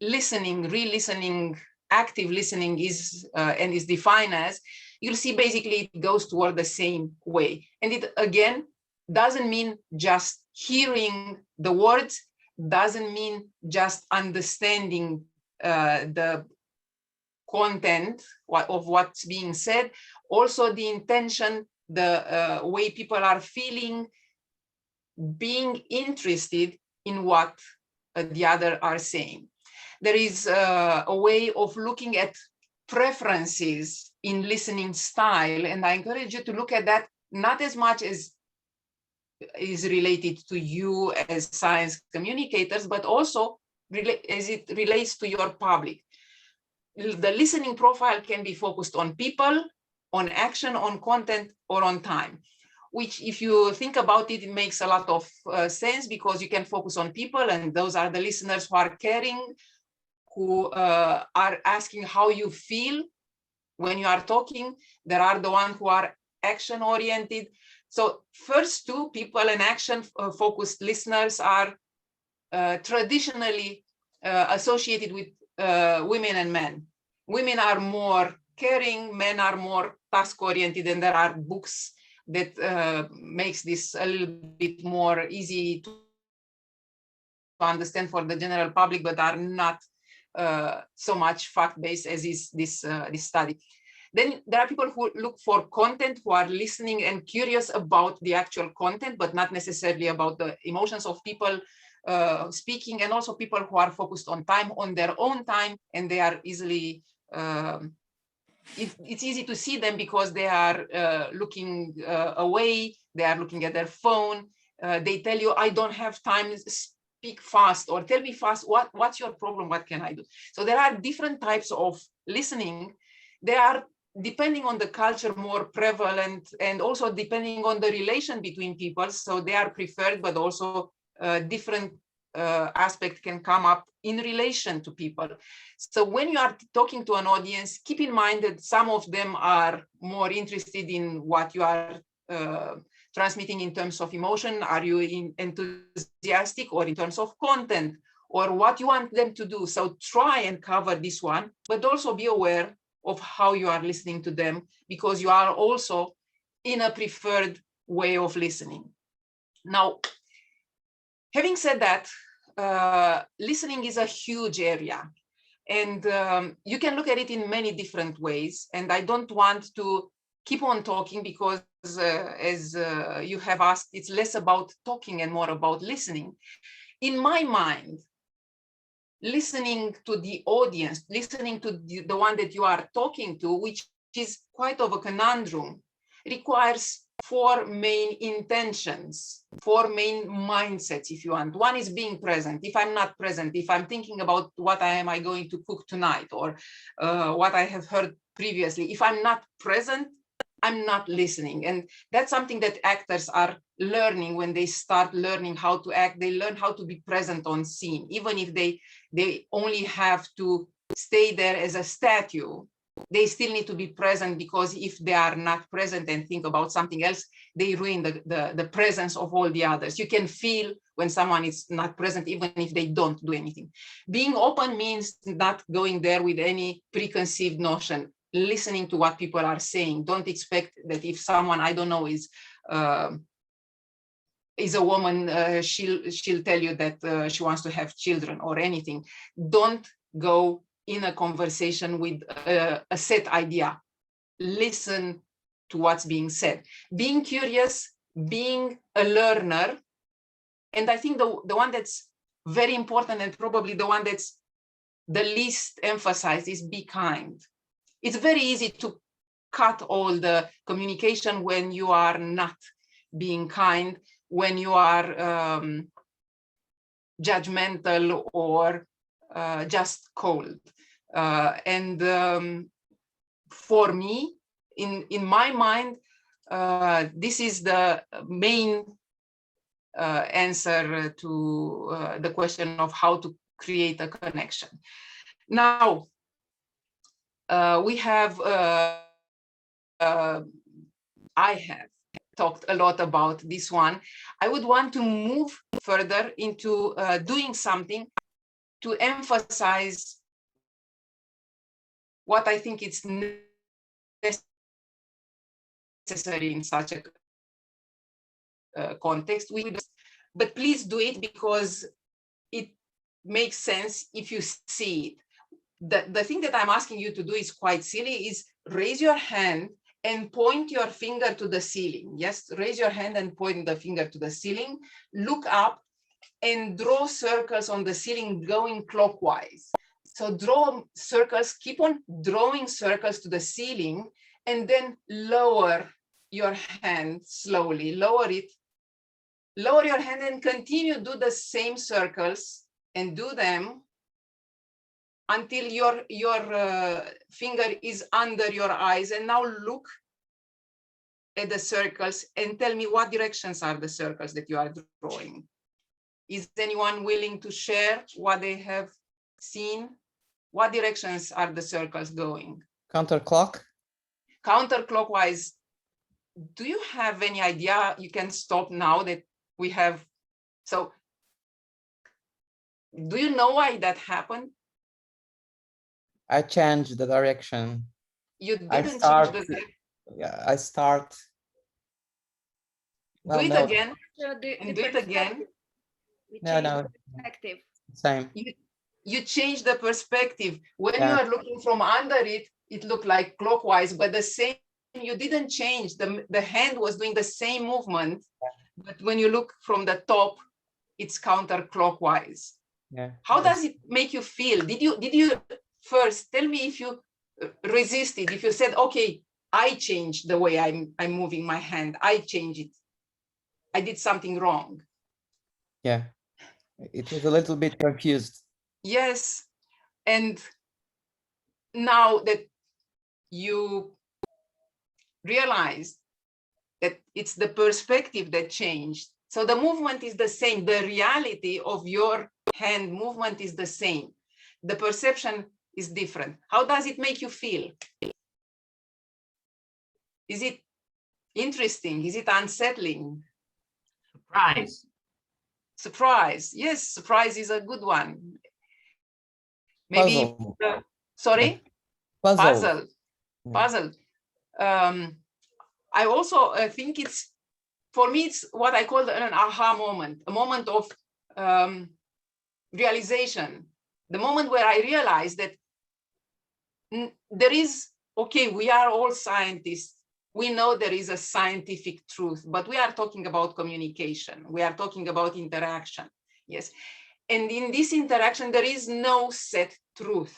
listening, real listening, active listening is and is defined as, you'll see basically it goes toward the same way. And it, again, doesn't mean just hearing the words, doesn't mean just understanding the content of what's being said, also the intention, the way people are feeling, being interested in what the other are saying. There is a way of looking at preferences in listening style, and I encourage you to look at that not as much as is related to you as science communicators, but also as it relates to your public. The listening profile can be focused on people, on action, on content, or on time, which if you think about it, it makes a lot of sense, because you can focus on people, and those are the listeners who are caring, who are asking how you feel when you are talking. There are the ones who are action oriented. So first two, people and action focused listeners, are traditionally associated with women and men. Women are more caring, men are more task oriented, and there are books that makes this a little bit more easy to understand for the general public, but are not so much fact-based as is this study. Then there are people who look for content, who are listening and curious about the actual content, but not necessarily about the emotions of people speaking, and also people who are focused on time, on their own time, and they are easily, it's easy to see them because they are looking away, they are looking at their phone, they tell you, I don't have time, speak fast, or tell me fast, what's your problem, what can I do? So there are different types of listening. They are, depending on the culture, more prevalent, and also depending on the relation between people. So they are preferred, but also different aspect can come up in relation to people. So when you are talking to an audience, keep in mind that some of them are more interested in what you are transmitting in terms of emotion. Are you enthusiastic, or in terms of content, or what you want them to do? So try and cover this one, but also be aware of how you are listening to them, because you are also in a preferred way of listening. Now, having said that, listening is a huge area, and you can look at it in many different ways. And I don't want to keep on talking, because as you have asked, it's less about talking and more about listening. In my mind, listening to the audience, listening to the one that you are talking to, which is quite of a conundrum, requires 4 main intentions, 4 main mindsets, if you want. One is being present. If I'm not present, if I'm thinking about what am I going to cook tonight, or what I have heard previously, if I'm not present, I'm not listening. And that's something that actors are learning when they start learning how to act. They learn how to be present on scene, even if they only have to stay there as a statue. They still need to be present, because if they are not present and think about something else, they ruin the presence of all the others. You can feel when someone is not present, even if they don't do anything. Being open means not going there with any preconceived notion, listening to what people are saying. Don't expect that if someone, I don't know, is a woman, she'll tell you that she wants to have children or anything. Don't go in a conversation with a set idea. Listen to what's being said. Being curious, being a learner. And I think the one that's very important, and probably the one that's the least emphasized, is be kind. It's very easy to cut all the communication when you are not being kind, when you are judgmental, or just cold. For me, in my mind, this is the main answer to the question of how to create a connection. Now, we have, I have talked a lot about this one. I would want to move further into doing something to emphasize what I think is necessary in such a context. But please do it, because it makes sense if you see it. The thing that I'm asking you to do is quite silly, is raise your hand and point your finger to the ceiling. Yes, raise your hand and point the finger to the ceiling. Look up and draw circles on the ceiling going clockwise. So draw circles, keep on drawing circles to the ceiling, and then lower your hand slowly. Lower it. Lower your hand and continue, do the same circles and do them until your finger is under your eyes. And now look at the circles and tell me what directions are the circles that you are drawing. Is anyone willing to share what they have seen? What directions are the circles going? Counterclock? Counterclockwise. Do you have any idea? You can stop now that we have. So do you know why that happened? I changed the direction. You didn't change the direction. Yeah, I start. Do it again. And do it again. No. Perspective. Same. You change the perspective. When you are looking from under it, it looked like clockwise, but the same, you didn't change. The hand was doing the same movement, but when you look from the top, it's counterclockwise. Yeah. How does it make you feel? Did you first tell me if you resisted, if you said, okay, I changed the way I'm moving my hand, I changed it, I did something wrong? Yeah, it was a little bit confused. Yes, and now that you realize that it's the perspective that changed, so the movement is the same, the reality of your hand movement is the same, the perception is different. How does it make you feel? Is it interesting? Is it unsettling? Surprise. Surprise. Yes, surprise is a good one. Maybe, sorry? Puzzle. Puzzle. I also think it's, for me, it's what I call an aha moment, a moment of realization. The moment where I realized that there is, okay, we are all scientists. We know there is a scientific truth, but we are talking about communication. We are talking about interaction. Yes. And in this interaction, there is no set truth,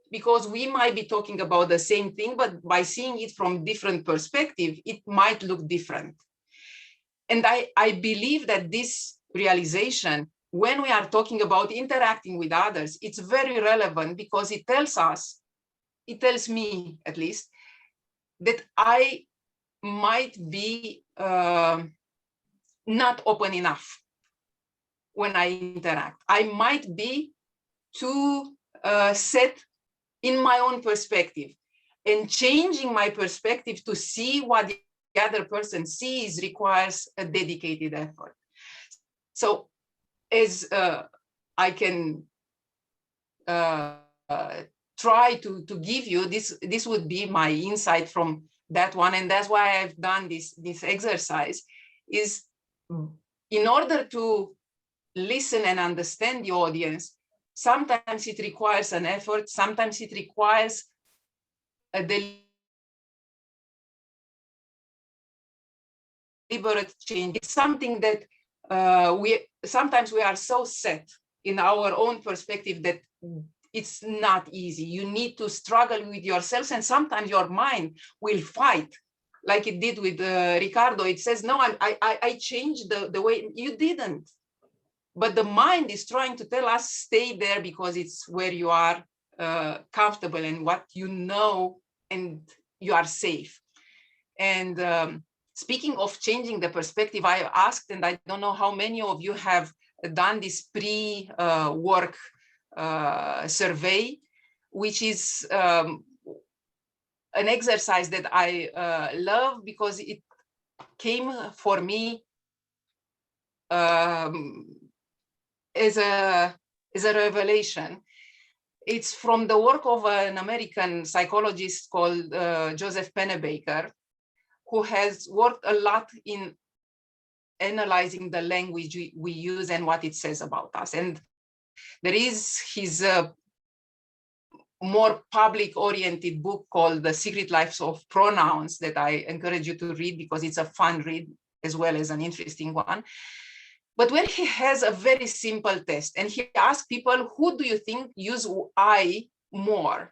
because we might be talking about the same thing, but by seeing it from different perspective, it might look different. And I believe that this realization, when we are talking about interacting with others, it's very relevant, because it tells us, it tells me at least, that I might be not open enough when I interact. I might be too set in my own perspective, and changing my perspective to see what the other person sees requires a dedicated effort. So as I can try to give you this would be my insight from that one, and that's why I've done this exercise, is in order to listen and understand the audience, sometimes it requires an effort, sometimes it requires a deliberate change. It's something that sometimes we are so set in our own perspective that it's not easy. You need to struggle with yourselves, and sometimes your mind will fight, like it did with Ricardo. It says, no, I changed the way. You didn't. But the mind is trying to tell us, stay there, because it's where you are comfortable and what you know, and you are safe. And speaking of changing the perspective, I asked, and I don't know how many of you have done this pre-work survey, which is an exercise that I love, because it came for me as a revelation. It's from the work of an American psychologist called Joseph Pennebaker, who has worked a lot in analyzing the language we use and what it says about us. And there is his more public-oriented book called The Secret Lives of Pronouns that I encourage you to read because it's a fun read as well as an interesting one. But when he has a very simple test and he asks people, who do you think use I more?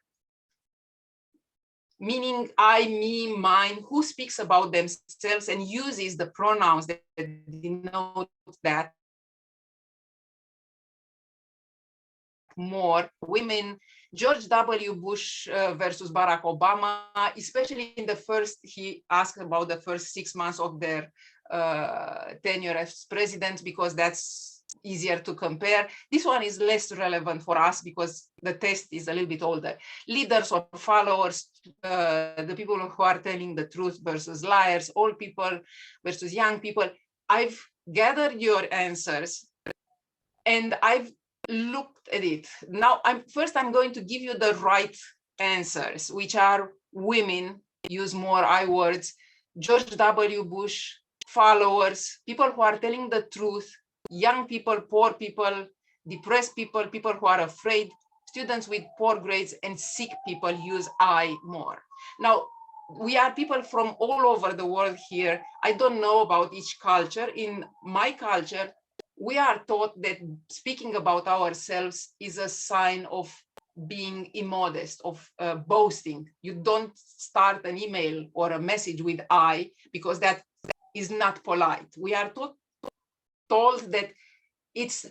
Meaning I, me, mine, who speaks about themselves and uses the pronouns that denote that more. Women, George W. Bush versus Barack Obama, especially in the first, he asked about the first 6 months of their tenure as president, because that's easier to compare. This one is less relevant for us because the test is a little bit older. Leaders or followers, the people who are telling the truth versus liars, old people versus young people. I've gathered your answers and I've looked at it. Now, I'm going to give you the right answers, which are women use more I words, George W. Bush, followers, people who are telling the truth, young people, poor people, depressed people, people who are afraid, students with poor grades, and sick people use I more. Now, we are people from all over the world here. I don't know about each culture. In my culture, we are taught that speaking about ourselves is a sign of being immodest, of boasting. You don't start an email or a message with I, because that is not polite. We are told that it's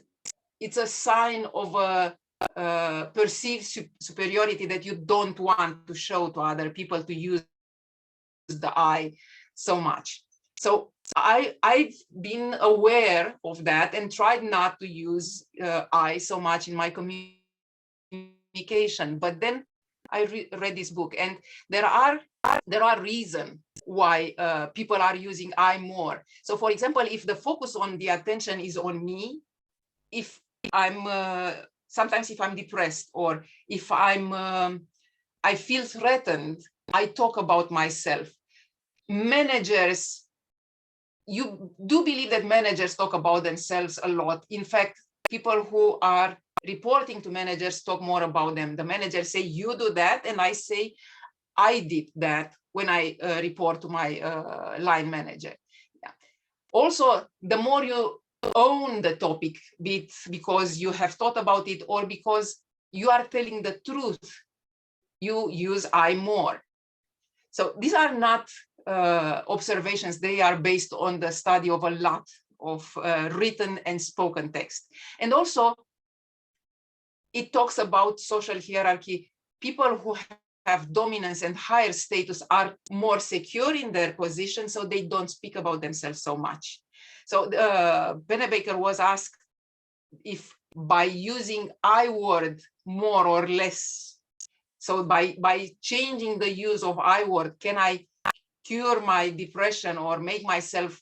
a sign of a perceived superiority that you don't want to show to other people, to use the I so much. So I've been aware of that and tried not to use I so much in my communication. But then I read this book, and there are reasons why people are using I more. So, for example, if the focus on the attention is on me, if I'm sometimes if I'm depressed, or if I feel threatened, I talk about myself. Managers, you do believe that managers talk about themselves a lot. In fact, people who are reporting to managers talk more about them. The managers say, you do that, and I say, I did that when I report to my line manager. Yeah. Also, the more you own the topic, be it because you have thought about it or because you are telling the truth, you use I more. So these are not observations. They are based on the study of a lot of written and spoken text. And also, it talks about social hierarchy. People who have dominance and higher status are more secure in their position, so they don't speak about themselves so much. So Pennebaker was asked if by using I word more or less, so by changing the use of I word, can I cure my depression or make myself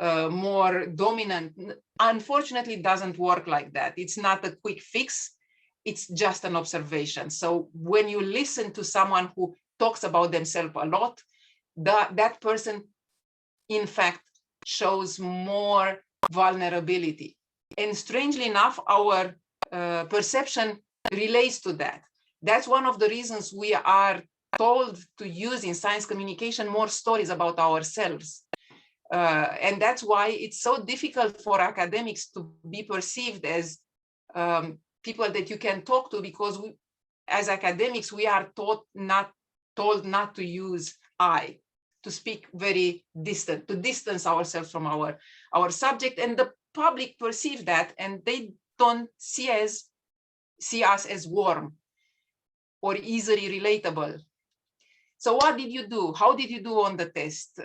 more dominant? Unfortunately, it doesn't work like that. It's not a quick fix. It's just an observation. So when you listen to someone who talks about themselves a lot, that person, in fact, shows more vulnerability. And strangely enough, our perception relates to that. That's one of the reasons we are told to use in science communication more stories about ourselves. And that's why it's so difficult for academics to be perceived as people that you can talk to, because we, as academics, we are told not to use I, to speak very distant, to distance ourselves from our subject, and the public perceive that, and they don't see us as warm or easily relatable. So what did you do? How did you do on the test?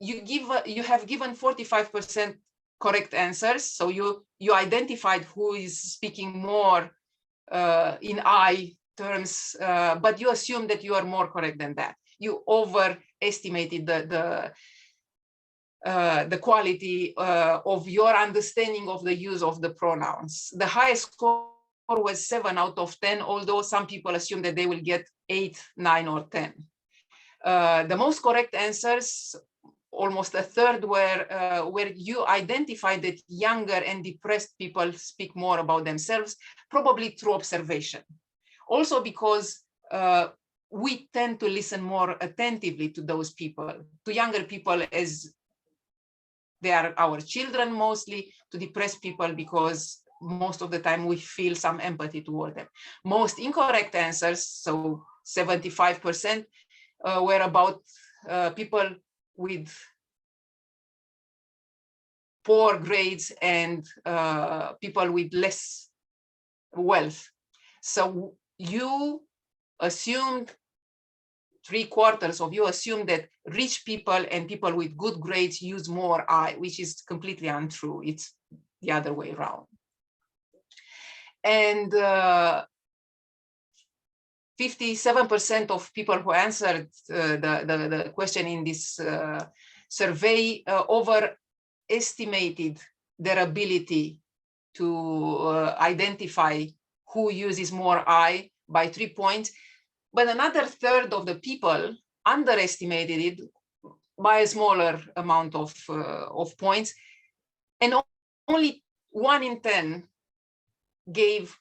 You have given 45% correct answers. So you identified who is speaking more in I terms, but you assume that you are more correct than that. You overestimated the quality of your understanding of the use of the pronouns. The highest score was 7 out of 10, although some people assume that they will get 8, 9, or 10. The most correct answers, almost a third, were where you identified that younger and depressed people speak more about themselves, probably through observation. Also because we tend to listen more attentively to those people, to younger people as they are our children mostly, to depressed people because most of the time we feel some empathy toward them. Most incorrect answers, so 75%, were about people with poor grades and people with less wealth. So you assumed, 3/4 of you assumed that rich people and people with good grades use more I, which is completely untrue. It's the other way around. And 57% of people who answered the question in this survey overestimated their ability to identify who uses more I by 3 points. But another third of the people underestimated it by a smaller amount of points. And only 1 in 10 gave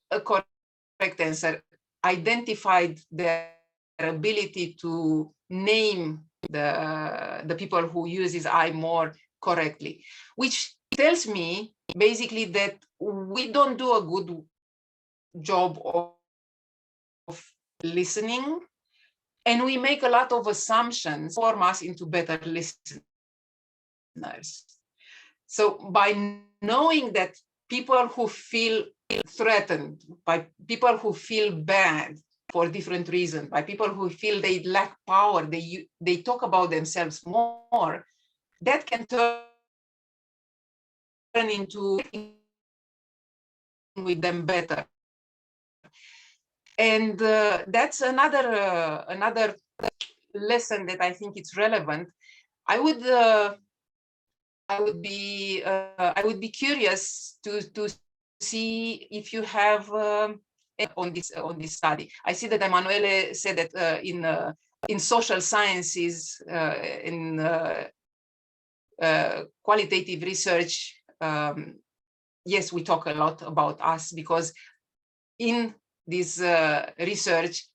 a correct answer, identified their ability to name the people who uses I more correctly, which tells me basically that we don't do a good job of listening, and we make a lot of assumptions form us into better listeners. So by knowing that people who feel threatened, by people who feel bad for different reasons, by people who feel they lack power, they talk about themselves more, that can turn into with them better. And that's another lesson that I think it's relevant. I would be curious to see if you have on this study. I see that Emanuele said that in social sciences, in qualitative research, yes, we talk a lot about us because in this research,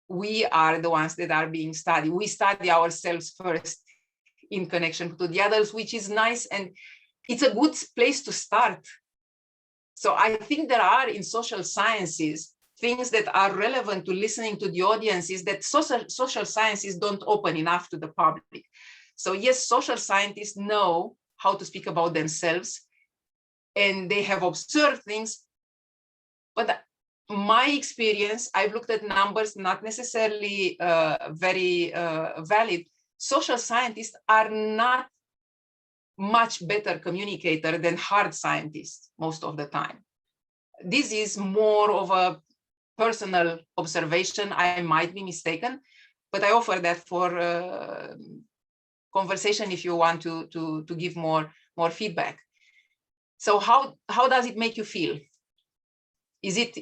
we are the ones that are being studied. We study ourselves first in connection to the others, which is nice, and it's a good place to start. So I think there are in social sciences things that are relevant to listening to the audiences that social sciences don't open enough to the public. So yes, social scientists know how to speak about themselves, and they have observed things, but my experience, I've looked at numbers, not necessarily very valid. Social scientists are not much better communicator than hard scientists most of the time. This is more of a personal observation. I might be mistaken, but I offer that for conversation if you want to give more feedback. So how does it make you feel? Is it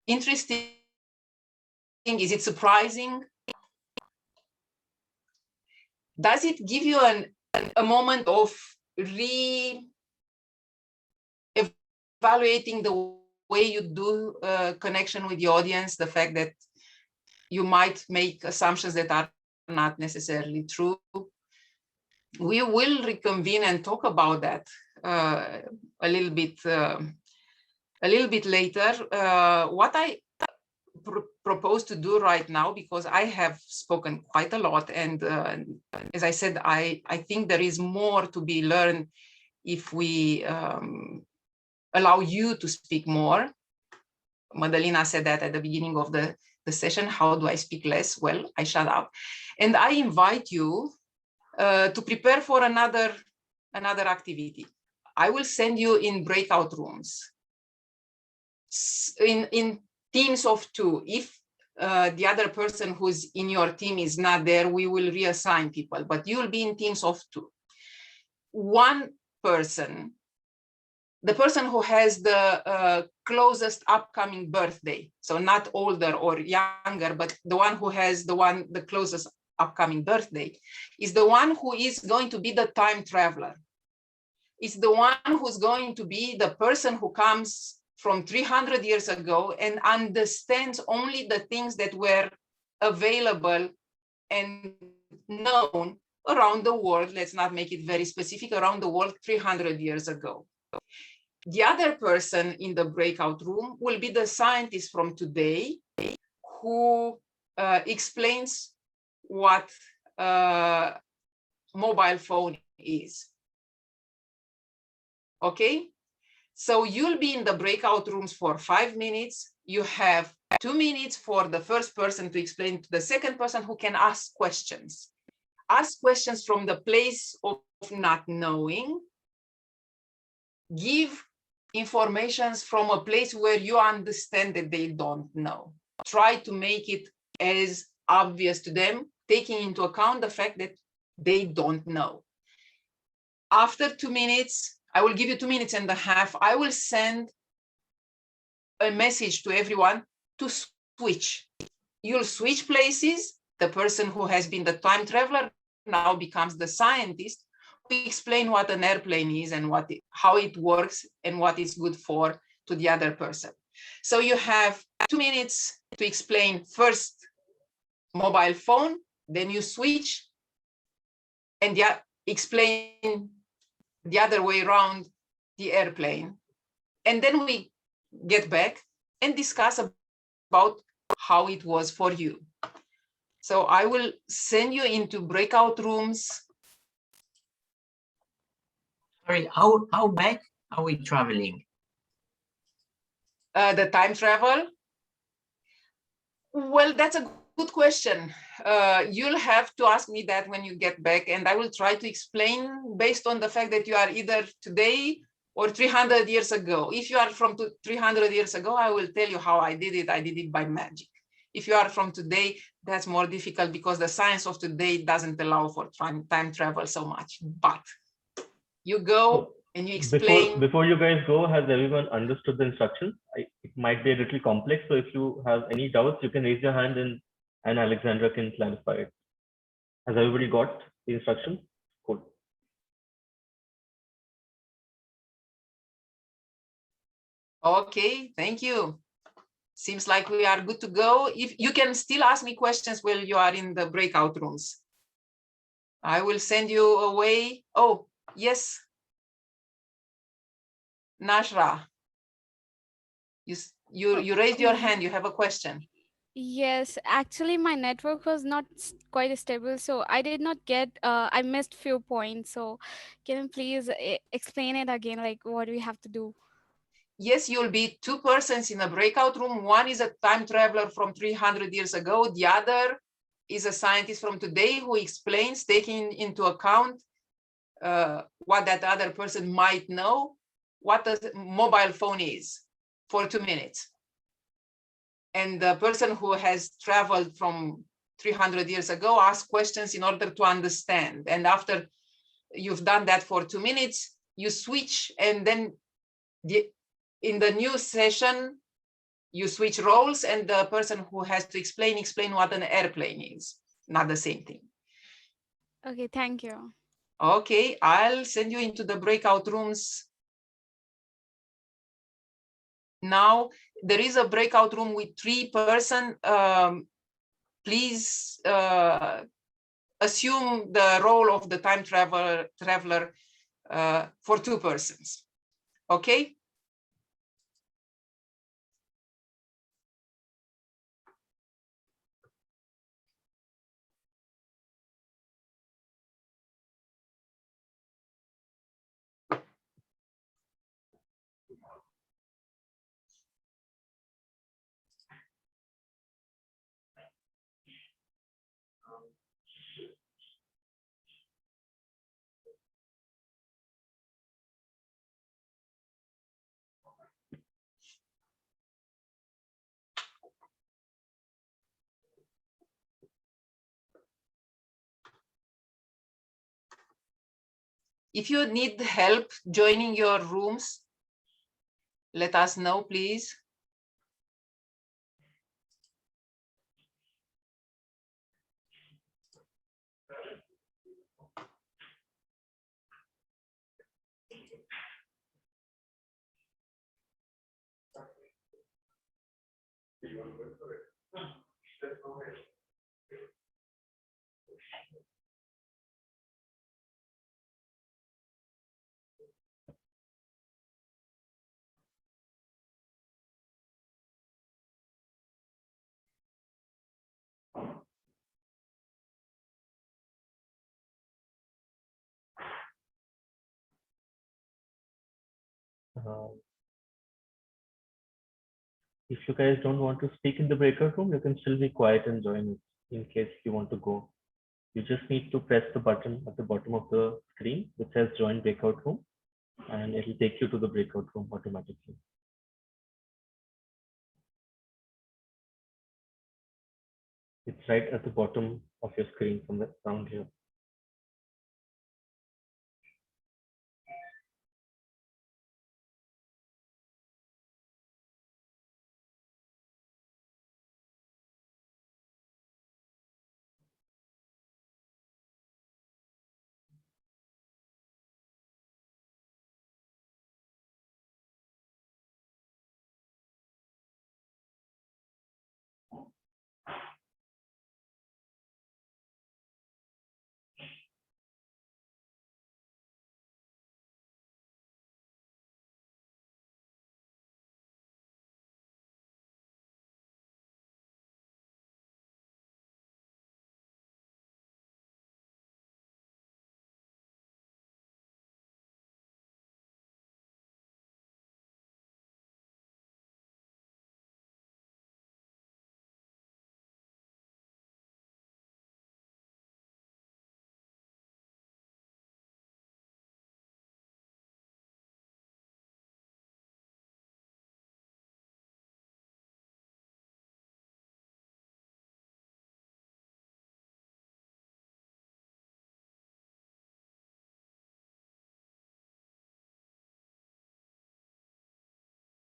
interesting? Is it surprising? Does it give you a moment of re-evaluating the way you do connection with the audience, the fact that you might make assumptions that are not necessarily true? We will reconvene and talk about that a little bit later. What I propose to do right now, because I have spoken quite a lot, and as I said, I think there is more to be learned if we allow you to speak more. Madalina said that at the beginning of the session. How do I speak less? Well, I shut up. And I invite you to prepare for another activity. I will send you in breakout rooms, in teams of 2. If the other person who's in your team is not there, we will reassign people, but you will be in teams of 2. One person, the person who has the closest upcoming birthday, so not older or younger, but the one who has the closest upcoming birthday, is the one who is going to be the time traveler. It's the one who's going to be the person who comes from 300 years ago and understands only the things that were available and known around the world. Let's not make it very specific, around the world 300 years ago. The other person in the breakout room will be the scientist from today who explains what mobile phone is. Okay, so you'll be in the breakout rooms for 5 minutes. You have 2 minutes for the first person to explain to the second person, who can ask questions. Ask questions from the place of not knowing. Give informations from a place where you understand that they don't know. Try to make it as obvious to them, taking into account the fact that they don't know. After 2 minutes, I will give you 2.5 minutes. I will send a message to everyone to switch. You'll switch places. The person who has been the time traveler now becomes the scientist who explain what an airplane is and how it works and what it's good for to the other person. So you have 2 minutes to explain first mobile phone, then you switch and explain the other way around, the airplane. And then we get back and discuss about how it was for you. So I will send you into breakout rooms. Sorry, how back are we traveling? The time travel? Well, that's a good question. You'll have to ask me that when you get back, and I will try to explain based on the fact that you are either today or 300 years ago. If you are from 300 years ago, I will tell you how I did it. I did it by magic. If you are from today, that's more difficult because the science of today doesn't allow for time travel so much. But you go and you explain. Before you guys go, has everyone understood the instructions? It might be a little complex, so if you have any doubts, you can raise your hand and Alexandra can clarify it. Has everybody got the instructions? Cool. Okay, thank you. Seems like we are good to go. If you can still ask me questions while you are in the breakout rooms. I will send you away. Oh, yes. Nashra, you raised your hand. You have a question. Yes, actually my network was not quite stable, so I did not get, I missed few points. So can you please explain it again, like what do we have to do? Yes, you'll be 2 persons in a breakout room. One is a time traveler from 300 years ago. The other is a scientist from today who explains, taking into account what that other person might know, what a mobile phone is for 2 minutes. And the person who has traveled from 300 years ago asks questions in order to understand. And after you've done that for 2 minutes, you switch, and then in the new session, you switch roles, and the person who has to explain what an airplane is. Not the same thing. Okay, thank you. Okay, I'll send you into the breakout rooms. Now, there is a breakout room with 3 persons. Please assume the role of the time traveler for 2 persons. Okay? If you need help joining your rooms, let us know, please. If you guys don't want to speak in the breakout room, you can still be quiet and join it in case you want to go. You just need to press the button at the bottom of the screen which says join breakout room, and it will take you to the breakout room automatically. It's right at the bottom of your screen somewhere around here.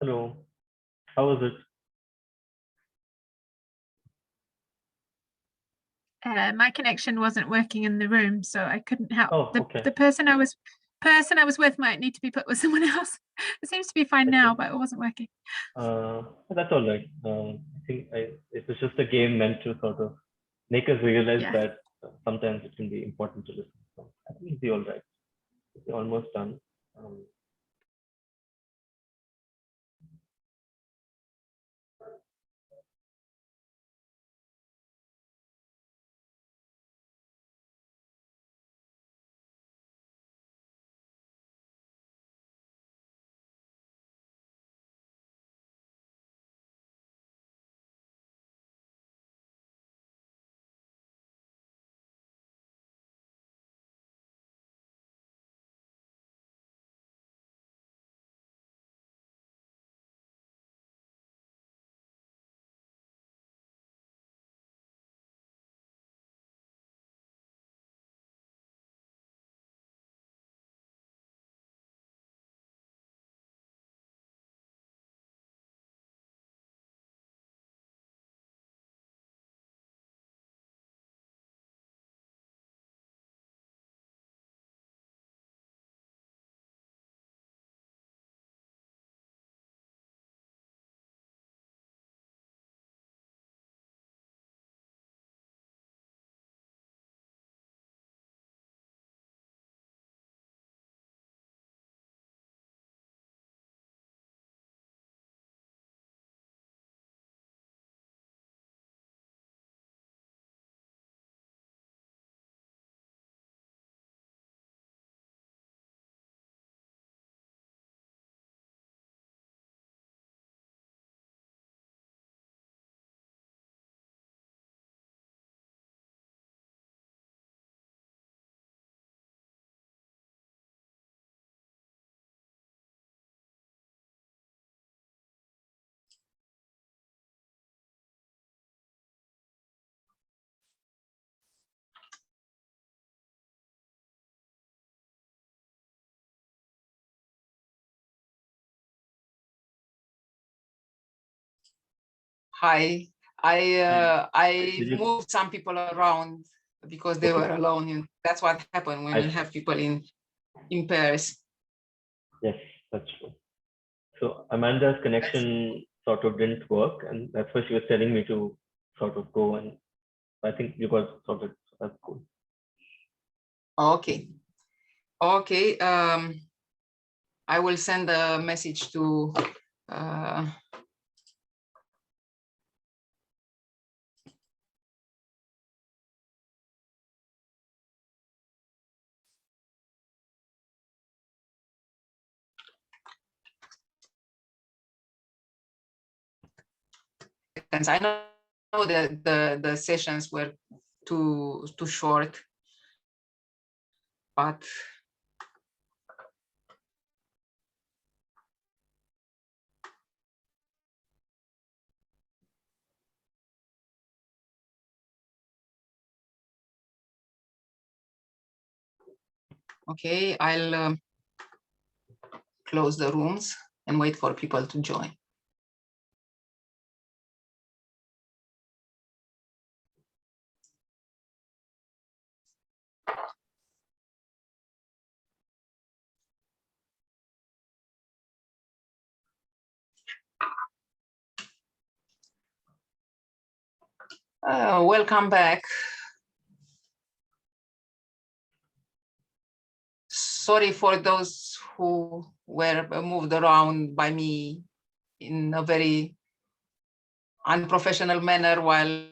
Hello, how was it? My connection wasn't working in the room, so I couldn't help. Oh, okay. The person I was with might need to be put with someone else. It seems to be fine now, but it wasn't working. That's all right. I think it was just a game meant to sort of make us realize that sometimes it can be important to listen. So I think it'll be all right. We're almost done. Hi, I moved some people around because they were alone. You know, that's what happened when you have people in pairs. Yes, that's true. So Amanda's connection sort of didn't work, and that's why she was telling me to sort of go, and I think you got sorted. So that's cool. Okay. Okay. I will send a message to I know that the sessions were too short, but okay, I'll close the rooms and wait for people to join. Welcome back. Sorry for those who were moved around by me in a very unprofessional manner while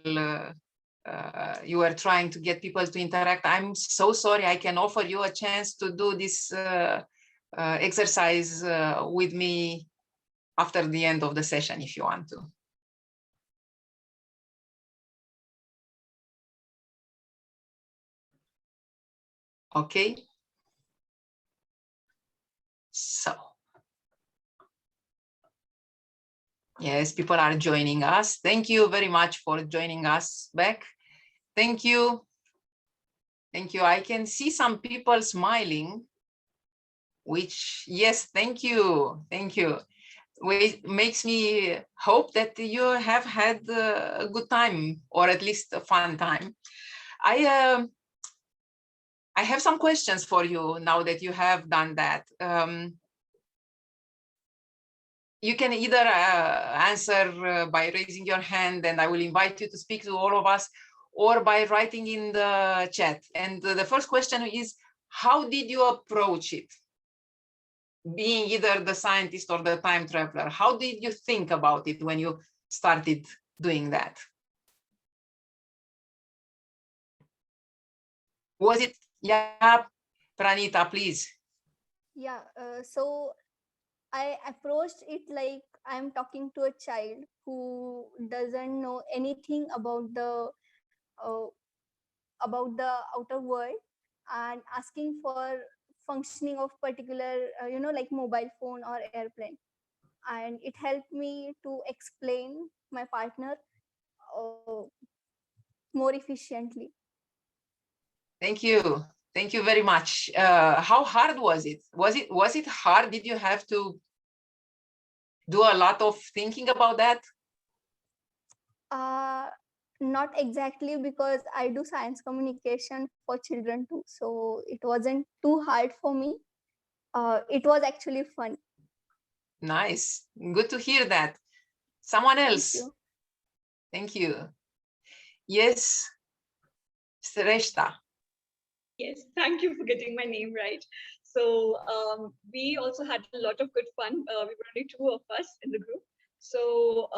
you were trying to get people to interact. I'm so sorry. I can offer you a chance to do this exercise with me after the end of the session if you want to. Okay. So, yes, people are joining us. Thank you very much for joining us back. Thank you. Thank you. I can see some people smiling, which, yes, thank you. Thank you. Which makes me hope that you have had a good time, or at least a fun time. I have some questions for you now that you have done that. You can either answer by raising your hand, and I will invite you to speak to all of us, or by writing in the chat. And the first question is, how did you approach it? Being either the scientist or the time traveler, how did you think about it when you started doing that? Was it, yeah, Pranita, please. Yeah, so I approached it like I'm talking to a child who doesn't know anything about the outer world, and asking for functioning of particular, like mobile phone or airplane. And it helped me to explain my partner more efficiently. Thank you. Thank you very much. How hard was it? Was it hard? Did you have to do a lot of thinking about that? Not exactly, because I do science communication for children too. So it wasn't too hard for me. It was actually fun. Nice. Good to hear that. Someone else. Thank you. Yes, Sreshta. Yes, thank you for getting my name right. So we also had a lot of good fun. We were only 2 of us in the group. So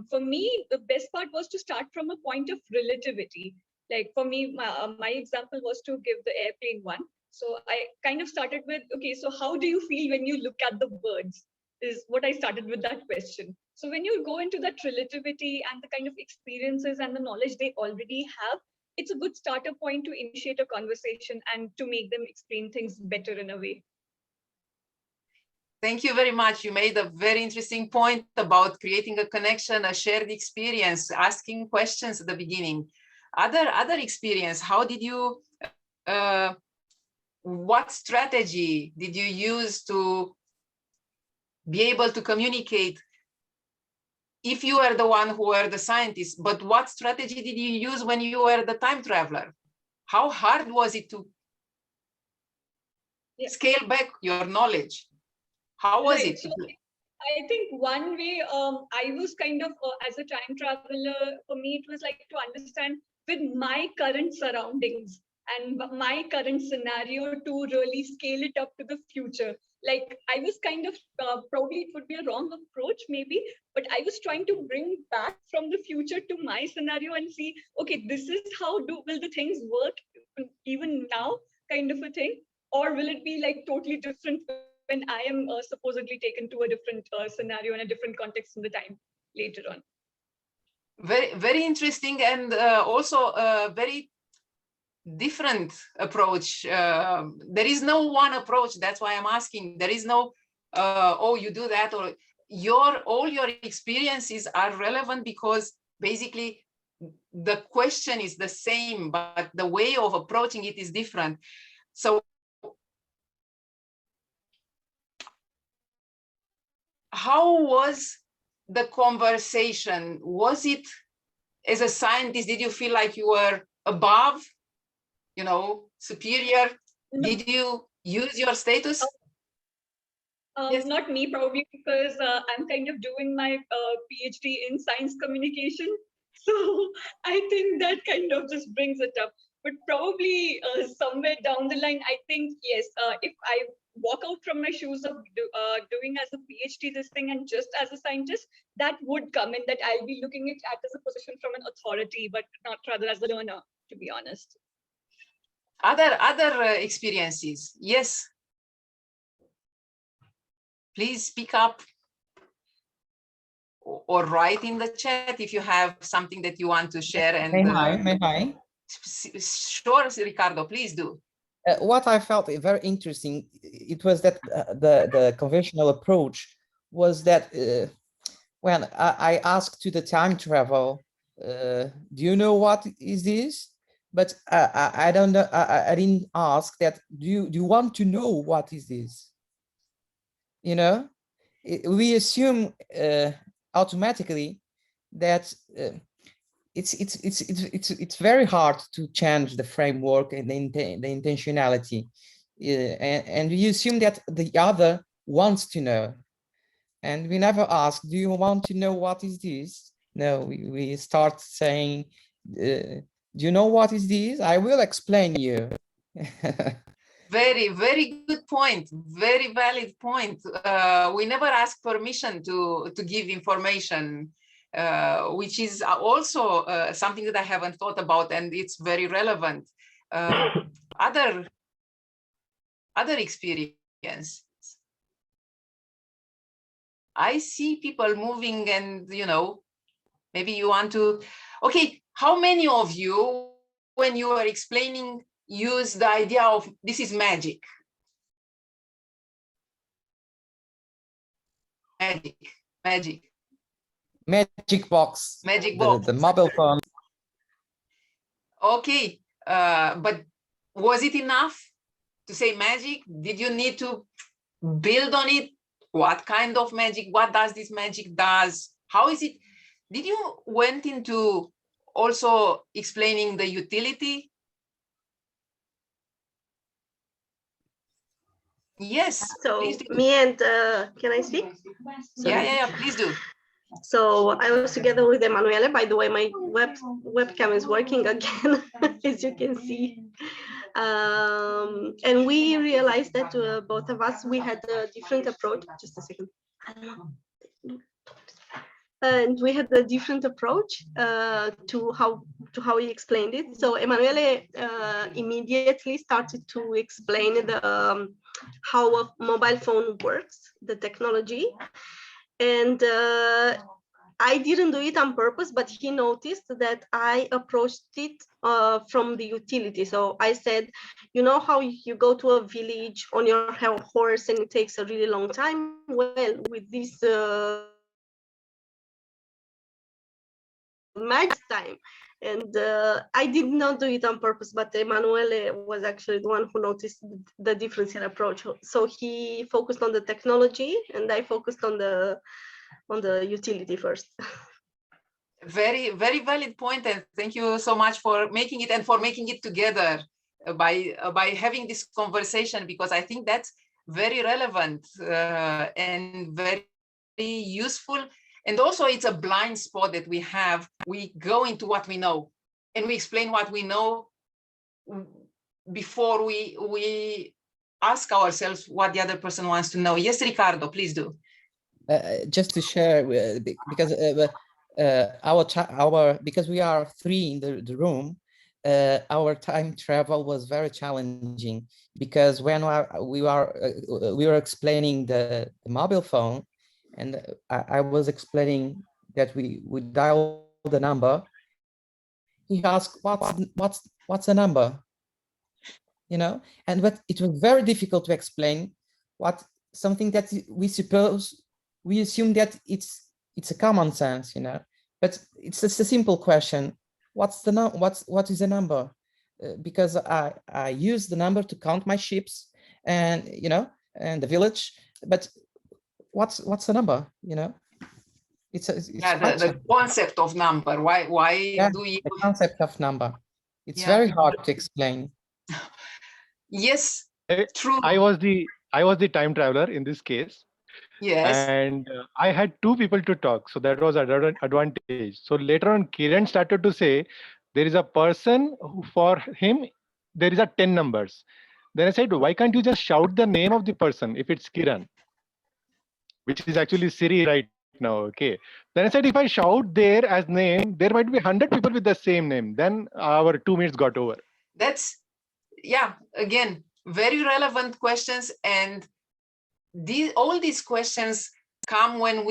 for me, the best part was to start from a point of relativity. Like for me, my example was to give the airplane one. So I kind of started with, okay, so how do you feel when you look at the birds? Is what I started with that question. So when you go into that relativity and the kind of experiences and the knowledge they already have, it's a good starter point to initiate a conversation and to make them explain things better in a way. Thank you very much. You made a very interesting point about creating a connection, a shared experience, asking questions at the beginning. Other experience, how did you, what strategy did you use to be able to communicate? If you were the one who were the scientist, but what strategy did you use when you were the time traveler? How hard was it to scale back your knowledge? How was it? So I think one way I was kind of, as a time traveler, for me, it was like to understand with my current surroundings and my current scenario to really scale it up to the future. Like I was kind of, probably it would be a wrong approach maybe, but I was trying to bring back from the future to my scenario and see, okay, this is how will the things work even now, kind of a thing, or will it be like totally different when I am supposedly taken to a different scenario and a different context in the time later on. Very, very interesting, and also a very different approach. There is no one approach. That's why I'm asking. There is no, oh, you do that, or all your experiences are relevant because basically the question is the same, but the way of approaching it is different. So how was the conversation? Was it, as a scientist, did you feel like you were above, you know, superior? Did you use your status? Yes. Not me, probably because I'm kind of doing my PhD in science communication. So I think that kind of just brings it up. But probably somewhere down the line, I think, yes, if I walk out from my shoes of doing as a PhD this thing and just as a scientist, that would come in, that I'll be looking at as a position from an authority, but not rather as a learner, to be honest. Other experiences, yes. Please speak up or write in the chat if you have something that you want to share. And may I? Sure, Ricardo, please do. What I felt very interesting, it was that the conventional approach was that when I asked to the time travel, do you know what is this? But I don't know. I didn't ask that. Do you want to know what is this? You know, we assume automatically that it's very hard to change the framework and the intentionality, and we assume that the other wants to know, and we never ask, do you want to know what is this? No, we start saying, do you know what is this? I will explain you. Very, very good point. Very valid point. We never ask permission to give information, which is also something that I haven't thought about, and it's very relevant. Other experience. I see people moving, and you know, maybe you want to. Okay, how many of you, when you are explaining, use the idea of this is magic? Magic box. Magic box. The mobile phone. Okay, but was it enough to say magic? Did you need to build on it? What kind of magic? What does this magic does? How is it? Did you went into also explaining the utility? Yes. So me and can I speak? Yeah, please do. So I was together with Emanuele. By the way, my webcam is working again, as you can see. And we realized that both of us, we had a different approach. Just a second. I don't know. And we had a different approach to how he explained it. So Emanuele immediately started to explain the how a mobile phone works, the technology. And I didn't do it on purpose, but he noticed that I approached it from the utility. So I said, you know how you go to a village on your horse and it takes a really long time? Well, with this magic time. And I did not do it on purpose, but Emanuele was actually the one who noticed the difference in approach. So he focused on the technology and I focused on the utility first. Very, very valid point, and thank you so much for making it and for making it together by having this conversation, because I think that's very relevant and very useful. And also it's a blind spot that we have. We go into what we know and we explain what we know before we ask ourselves what the other person wants to know. Yes, Ricardo, please do. Just to share, because because we are three in the room, our time travel was very challenging, because when we were explaining the mobile phone, and I was explaining that we dial the number. He asked, what's the number? You know, but it was very difficult to explain something that we assume that it's a common sense, you know, but it's just a simple question. What is the number? Because I use the number to count my sheep, and you know, and the village, but what's the number, you know? It's the concept of number. Why do you the concept of number? It's very hard to explain. Yes, true. I was the time traveler in this case. Yes. And I had two people to talk, so that was an advantage. So later on, Kiran started to say, there is a person who, for him, there is a 10 numbers. Then I said, why can't you just shout the name of the person if it's Kiran, which is actually Siri right now, okay? Then I said, if I shout there as name, there might be 100 people with the same name. Then our 2 minutes got over. That's, yeah, again, very relevant questions. And all these questions come when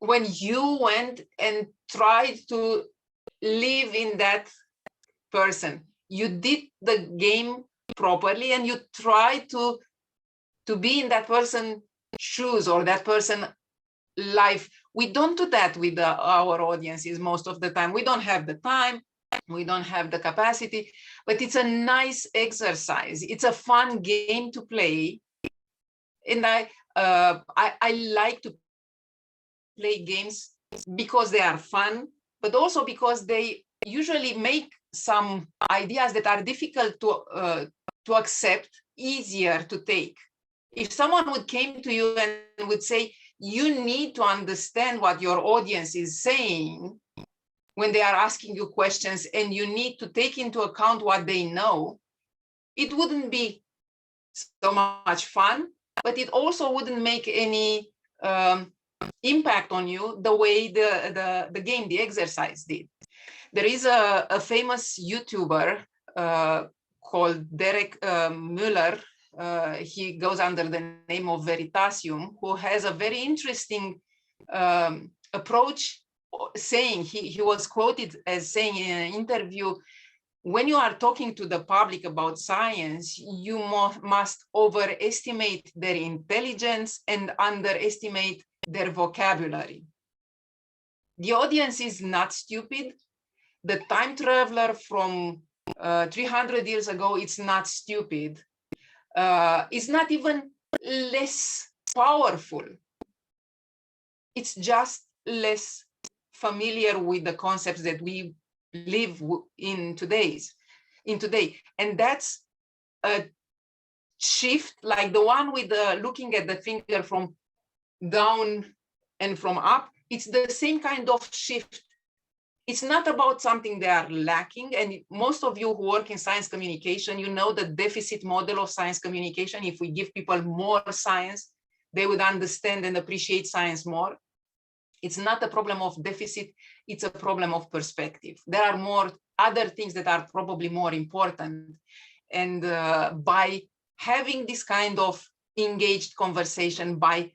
you went and tried to live in that person. You did the game properly and you tried to be in that person's shoes or that person life. We don't do that with our audiences most of the time. We don't have the time, we don't have the capacity, but it's a nice exercise. It's a fun game to play. And I like to play games because they are fun, but also because they usually make some ideas that are difficult to accept easier to take. If someone would came to you and would say, you need to understand what your audience is saying when they are asking you questions, and you need to take into account what they know, it wouldn't be so much fun, but it also wouldn't make any impact on you the way the game, the exercise did. There is a famous YouTuber called Derek Muller. He goes under the name of Veritasium, who has a very interesting approach, saying, he was quoted as saying in an interview, when you are talking to the public about science, you must overestimate their intelligence and underestimate their vocabulary. The audience is not stupid. The time traveler from 300 years ago, it's not stupid. It's not even less powerful. It's just less familiar with the concepts that we live in today. And that's a shift, like the one with looking at the finger from down and from up. It's the same kind of shift. It's not about something they are lacking. And most of you who work in science communication, you know the deficit model of science communication. If we give people more science, they would understand and appreciate science more. It's not a problem of deficit, it's a problem of perspective. There are more other things that are probably more important. And by having this kind of engaged conversation, by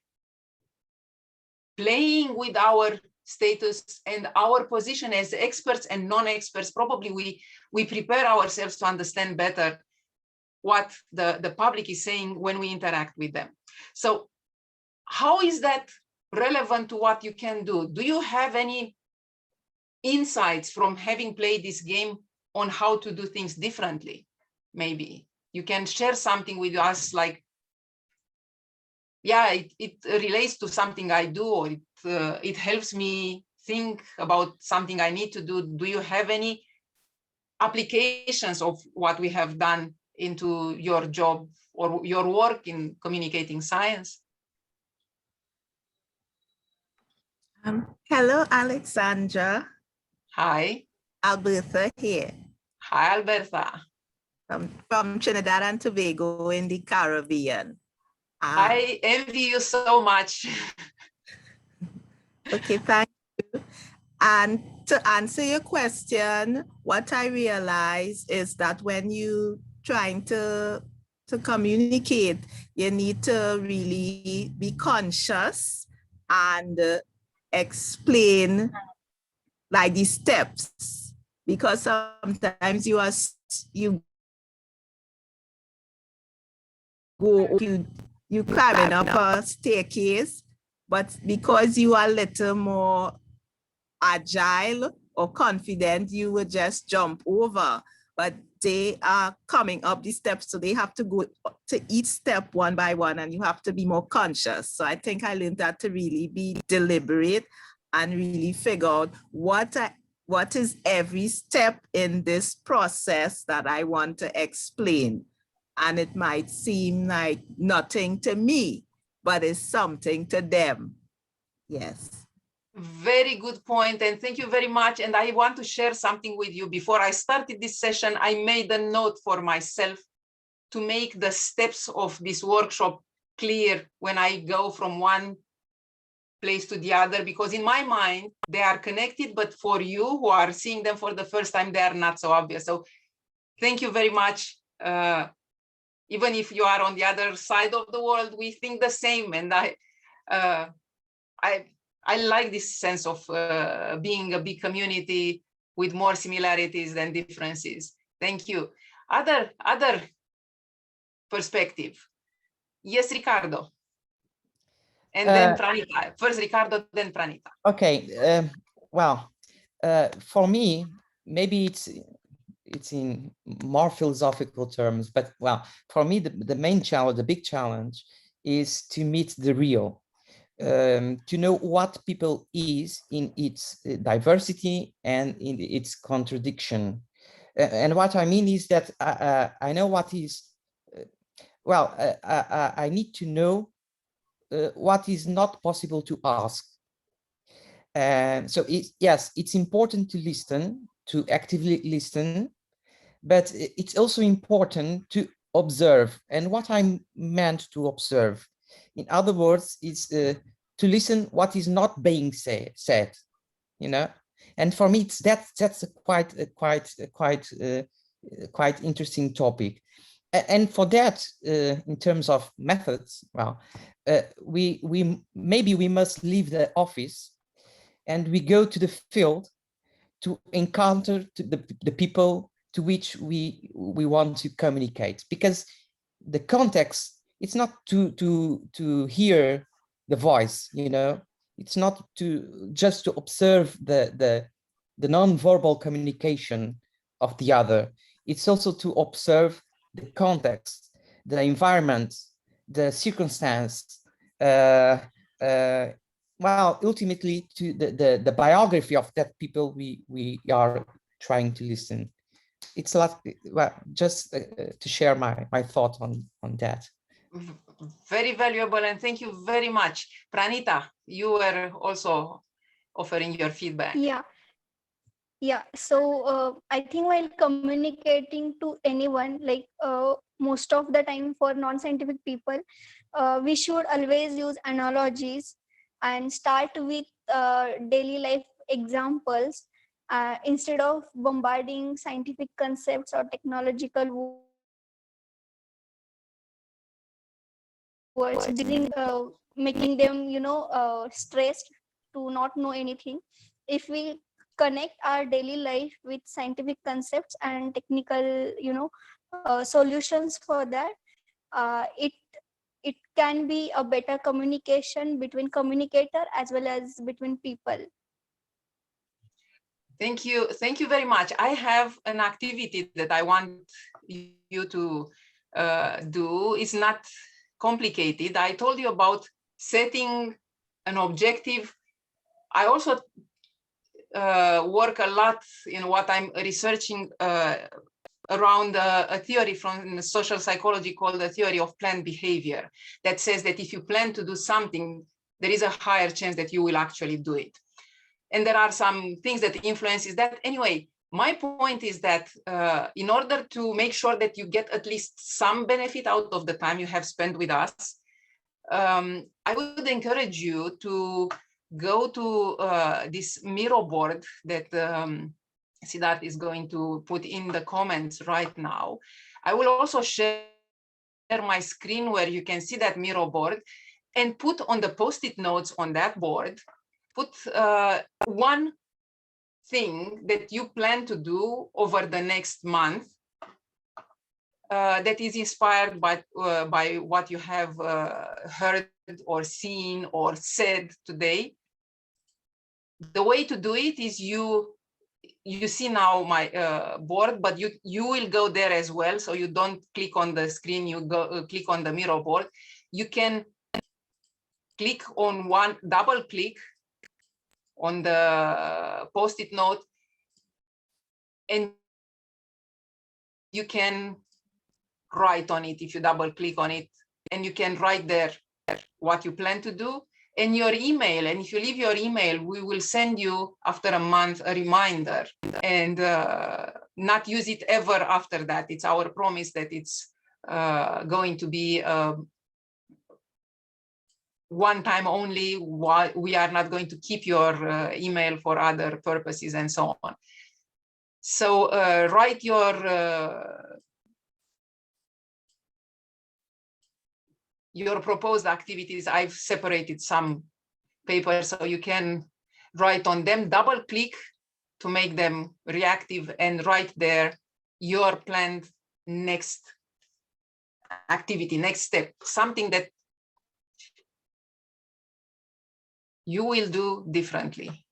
playing with our status and our position as experts and non-experts, probably we prepare ourselves to understand better what the public is saying when we interact with them. So how is that relevant to what you can do? Do you have any insights from having played this game on how to do things differently? Maybe you can share something with us, like, yeah, it relates to something I do, or it helps me think about something I need to do. Do you have any applications of what we have done into your job or your work in communicating science? Hello, Alexandra. Hi. Alberta here. Hi, Alberta. From Trinidad and Tobago in the Caribbean. I envy you so much. Okay, thank you. And to answer your question, what I realize is that when you trying to communicate, you need to really be conscious and explain like the steps, because sometimes you climbing up a staircase, but because you are a little more agile or confident, you will just jump over. But they are coming up the steps, so they have to go to each step one by one, and you have to be more conscious. So I think I learned that to really be deliberate and really figure out what is every step in this process that I want to explain. And it might seem like nothing to me, but it's something to them. Yes. Very good point, and thank you very much. And I want to share something with you. Before I started this session, I made a note for myself to make the steps of this workshop clear when I go from one place to the other, because in my mind, they are connected, but for you who are seeing them for the first time, they are not so obvious. So thank you very much. Even if you are on the other side of the world, we think the same. And I like this sense of being a big community with more similarities than differences. Thank you. Other perspective. Yes, Ricardo. And then Pranita. First Ricardo, then Pranita. Okay. Well, for me, maybe it's in more philosophical terms, but well, for me, the main challenge, the big challenge is to meet the real. To know what people is in its diversity and in its contradiction. And what I mean is that I know what is, I need to know what is not possible to ask. And so yes, it's important to listen, to actively listen, but it's also important to observe. And what I meant to observe, in other words, is to listen what is not being said, you know. And for me, that's a quite interesting topic. And for that, in terms of methods, well, maybe we must leave the office and we go to the field to encounter the people to which we want to communicate, because the context, it's not to hear the voice, you know, it's not just to observe the non-verbal communication of the other. It's also to observe the context, the environment, the circumstance, well, ultimately to the biography of that people we are trying to listen. It's a lot, well, just to share my thought on that. Very valuable, and thank you very much. Pranita, you were also offering your feedback. Yeah. So I think while communicating to anyone, like most of the time for non-scientific people, we should always use analogies and start with daily life examples instead of bombarding scientific concepts or technological words, making them, stressed to not know anything. If we connect our daily life with scientific concepts and technical, solutions for that, it can be a better communication between communicator as well as between people. Thank you very much. I have an activity that I want you to do. It's not complicated. I told you about setting an objective. I also work a lot in what I'm researching around a theory from social psychology called the theory of planned behavior, that says that if you plan to do something, there is a higher chance that you will actually do it. And there are some things that influences that. Anyway, my point is that in order to make sure that you get at least some benefit out of the time you have spent with us, I would encourage you to go to this Miro board that Siddharth is going to put in the comments right now. I will also share my screen where you can see that Miro board, and put on the post-it notes on that board, put one thing that you plan to do over the next month that is inspired by what you have heard or seen or said today. The way to do it is you see now my board, but you will go there as well. So you don't click on the screen, you go click on the Miro board. You can click on one, double click on the post-it note, and you can write on it if you double click on it, and you can write there what you plan to do and your email. And if you leave your email, we will send you after a month a reminder, and not use it ever after that. It's our promise that it's going to be one time only. We are not going to keep your email for other purposes and so on. So write your proposed activities. I've separated some papers so you can write on them, double click to make them reactive, and write there your planned next activity, next step, something that you will do differently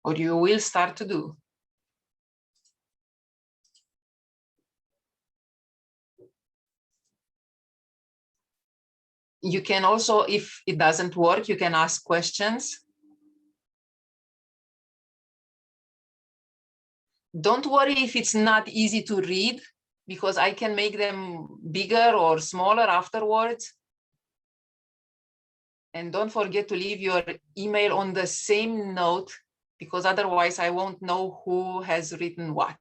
or you will start to do. You can also, if it doesn't work, you can ask questions. Don't worry if it's not easy to read, because I can make them bigger or smaller afterwards. And don't forget to leave your email on the same note, because otherwise I won't know who has written what.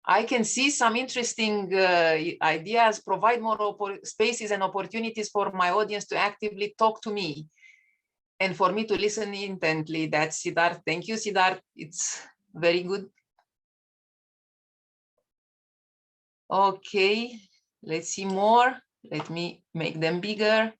I can see some interesting ideas. Provide more spaces and opportunities for my audience to actively talk to me and for me to listen intently. That's Siddharth. Thank you, Siddharth. It's very good. Okay, let's see more. Let me make them bigger.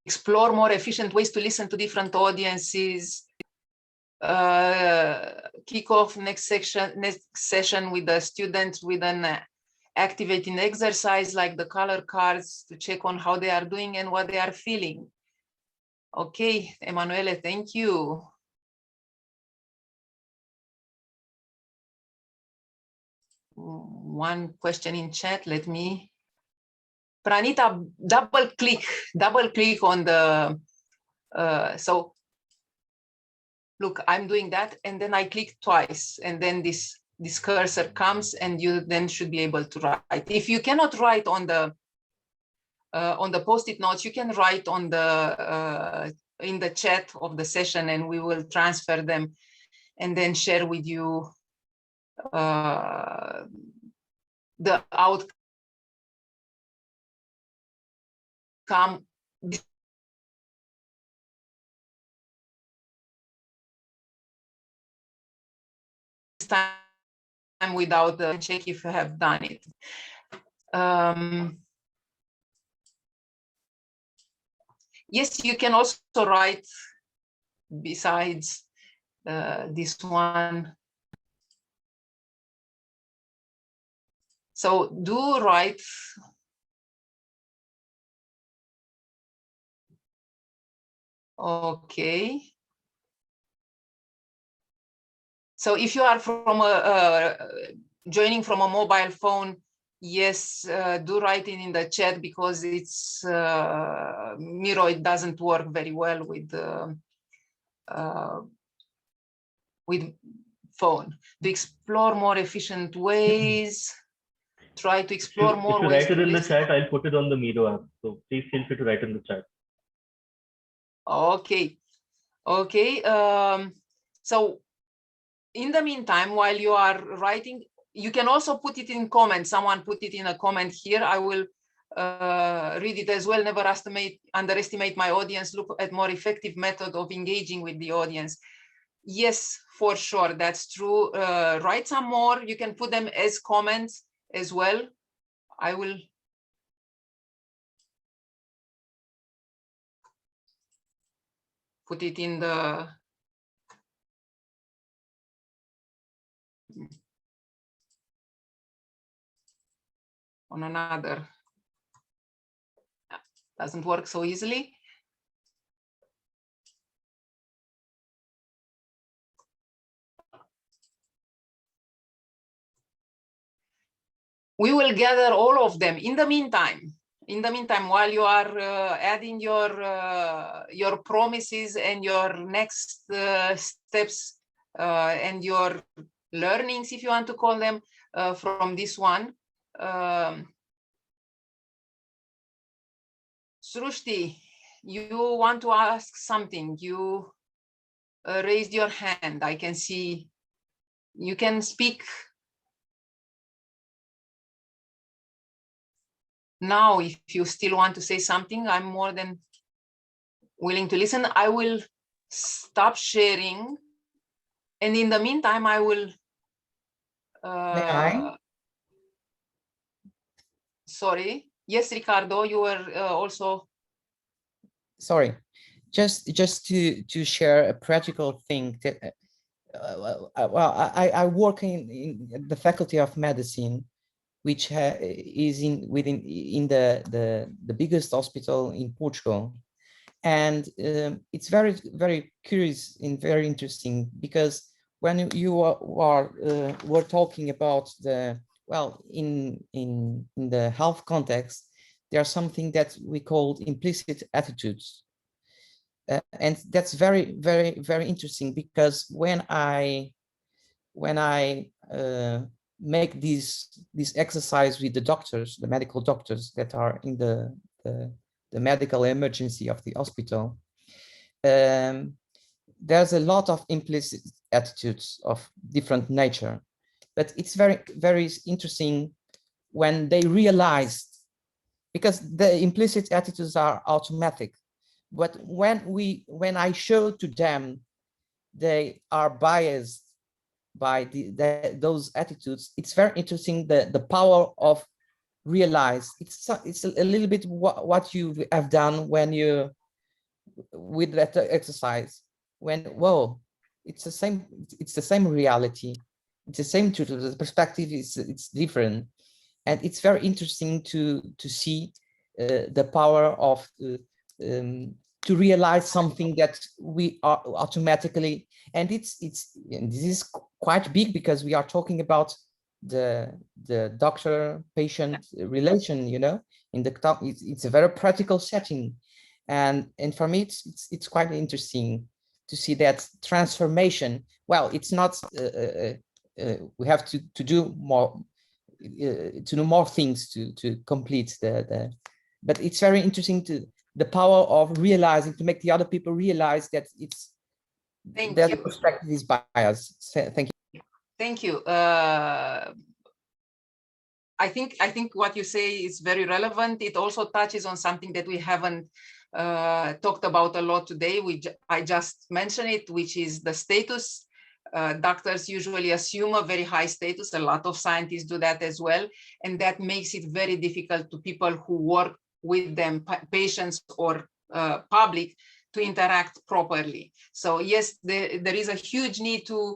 Explore more efficient ways to listen to different audiences. Kick off next session with the students with an activating exercise like the color cards to check on how they are doing and what they are feeling. Okay, Emanuele, thank you. One question in chat, let me. Pranita, double click on the, so look, I'm doing that, and then I click twice, and then this cursor comes, and you then should be able to write. If you cannot write on the post-it notes, you can write on the in the chat of the session, and we will transfer them and then share with you the outcome. This time without the check if you have done it. Yes, you can also write besides this one. So do write. Okay. So if you are from joining from a mobile phone, Yes, do write it in the chat because it's Miro. It doesn't work very well with phone. To explore more efficient ways, try to explore more if you ways write it to in the listen. chat, I'll put it on the Miro app. So please feel free to write in the chat. Okay, okay. So in the meantime, while you are writing, you can also put it in comments. Someone put it in a comment here. I will read it as well. Never underestimate my audience. Look at more effective method of engaging with the audience. Yes, for sure, that's true. Write some more. You can put them as comments as well. I will put it in the on another. Doesn't work so easily. We will gather all of them. In the meantime, while you are adding your promises and your next steps and your learnings, if you want to call them, from this one. Srushti, you want to ask something? You raised your hand. I can see. You can speak now if you still want to say something. I'm more than willing to listen. I will stop sharing, and in the meantime, I will. May I? Sorry. Yes, Ricardo, you were also. Sorry, just to share a practical thing that. Well, I work in the Faculty of Medicine, which is in the biggest hospital in Portugal, and it's very curious and very interesting because when you were talking about the in the health context, there's something that we call implicit attitudes. And that's very interesting because when I make this exercise with the doctors, the medical doctors that are in the medical emergency of the hospital, there's a lot of implicit attitudes of different nature, but it's very interesting when they realize, because the implicit attitudes are automatic. But when I show to them they are biased by those attitudes, it's very interesting the power of realize. It's a little bit what you have done when you with that exercise. When it's the same reality, it's the same truth. The perspective it's different, and it's very interesting to see the power of. To realize something that we are automatically, and this is quite big because we are talking about the doctor-patient relation, you know, it's a very practical setting, and for me it's quite interesting to see that transformation. Well, it's not we have to do more things to complete but it's very interesting the power of realizing, to make the other people realize that the perspective is biased. Thank you. Thank you. I think what you say is very relevant. It also touches on something that we haven't talked about a lot today, which I just mentioned it, which is the status. Doctors usually assume a very high status. A lot of scientists do that as well. And that makes it very difficult to people who work with them, patients or public, to interact properly. So yes, there is a huge need to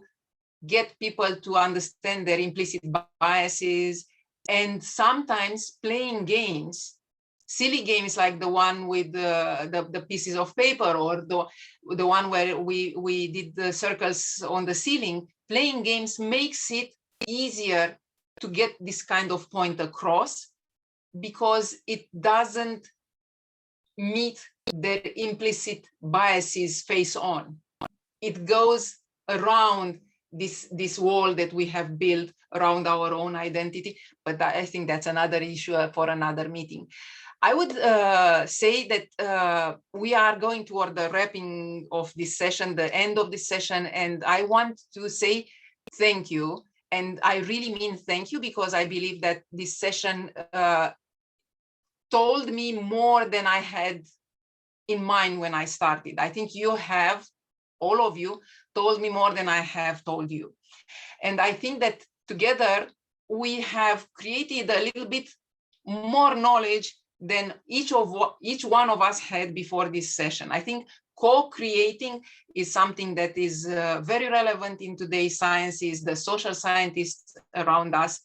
get people to understand their implicit biases, and sometimes playing games, silly games like the one with the pieces of paper, or the one where we did the circles on the ceiling. Playing games makes it easier to get this kind of point across, because it doesn't meet their implicit biases face on. It goes around this wall that we have built around our own identity, but I think that's another issue for another meeting. I would say that we are going toward the wrapping of this session, the end of this session, and I want to say thank you. And I really mean thank you, because I believe that this session told me more than I had in mind when I started. I think you have, all of you, told me more than I have told you. And I think that together we have created a little bit more knowledge than each one of us had before this session. I think co-creating is something that is very relevant in today's sciences. The social scientists around us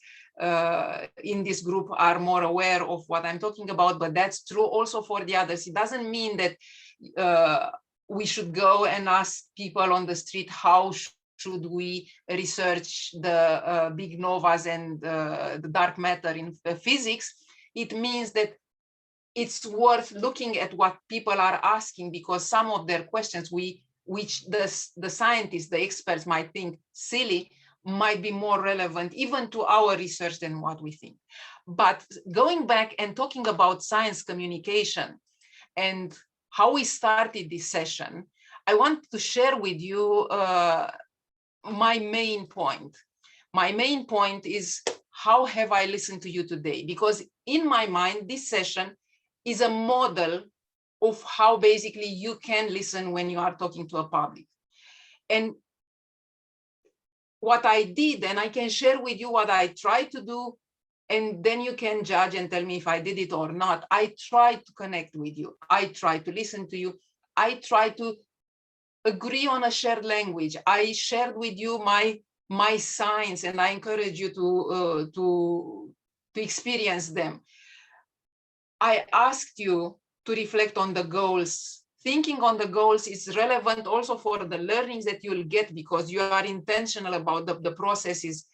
in this group are more aware of what I'm talking about, but that's true also for the others. It doesn't mean that we should go and ask people on the street how should we research the big novas and the dark matter in physics. It means that it's worth looking at what people are asking, because some of their questions, which the scientists, the experts might think silly, might be more relevant even to our research than what we think. But going back and talking about science communication and how we started this session, I want to share with you my main point. My main point is, how have I listened to you today? Because in my mind, this session is a model of how basically you can listen when you are talking to a public. And what I did, and I can share with you what I tried to do, and then you can judge and tell me if I did it or not. I tried to connect with you. I tried to listen to you. I tried to agree on a shared language. I shared with you my signs, and I encourage you to experience them. I asked you to reflect on the goals. Thinking on the goals is relevant also for the learnings that you'll get, because you are intentional about the processes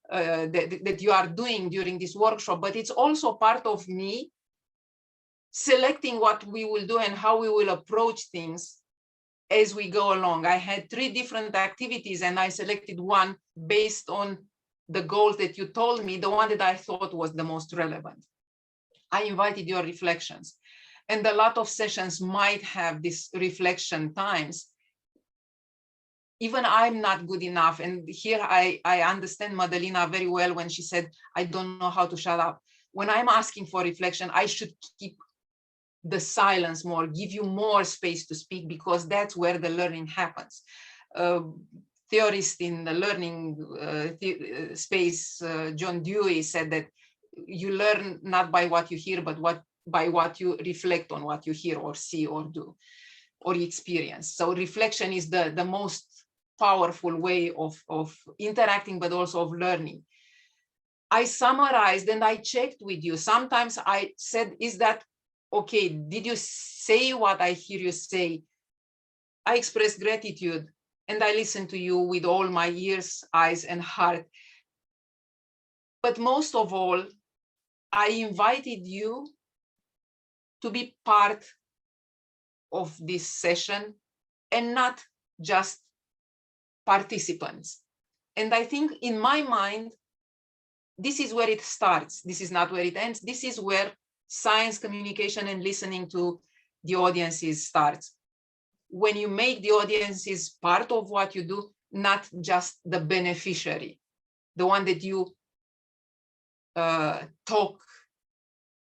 that you are doing during this workshop, but it's also part of me selecting what we will do and how we will approach things as we go along. I had 3 different activities, and I selected one based on the goals that you told me, the one that I thought was the most relevant. I invited your reflections, and a lot of sessions might have this reflection times. Even I'm not good enough. And here I understand Madalina very well when she said, I don't know how to shut up. When I'm asking for reflection, I should keep the silence more, give you more space to speak, because that's where the learning happens. Theorist in the learning space, John Dewey, said that you learn not by what you hear, but by what you reflect on what you hear or see or do or experience. So reflection is the most powerful way of interacting, but also of learning. I summarized and I checked with you. Sometimes I said, is that okay? Did you say what I hear you say? I expressed gratitude, and I listened to you with all my ears, eyes, and heart. But most of all, I invited you to be part of this session and not just participants. And I think in my mind, this is where it starts. This is not where it ends. This is where science communication and listening to the audiences starts. When you make the audiences part of what you do, not just the beneficiary, the one that you talk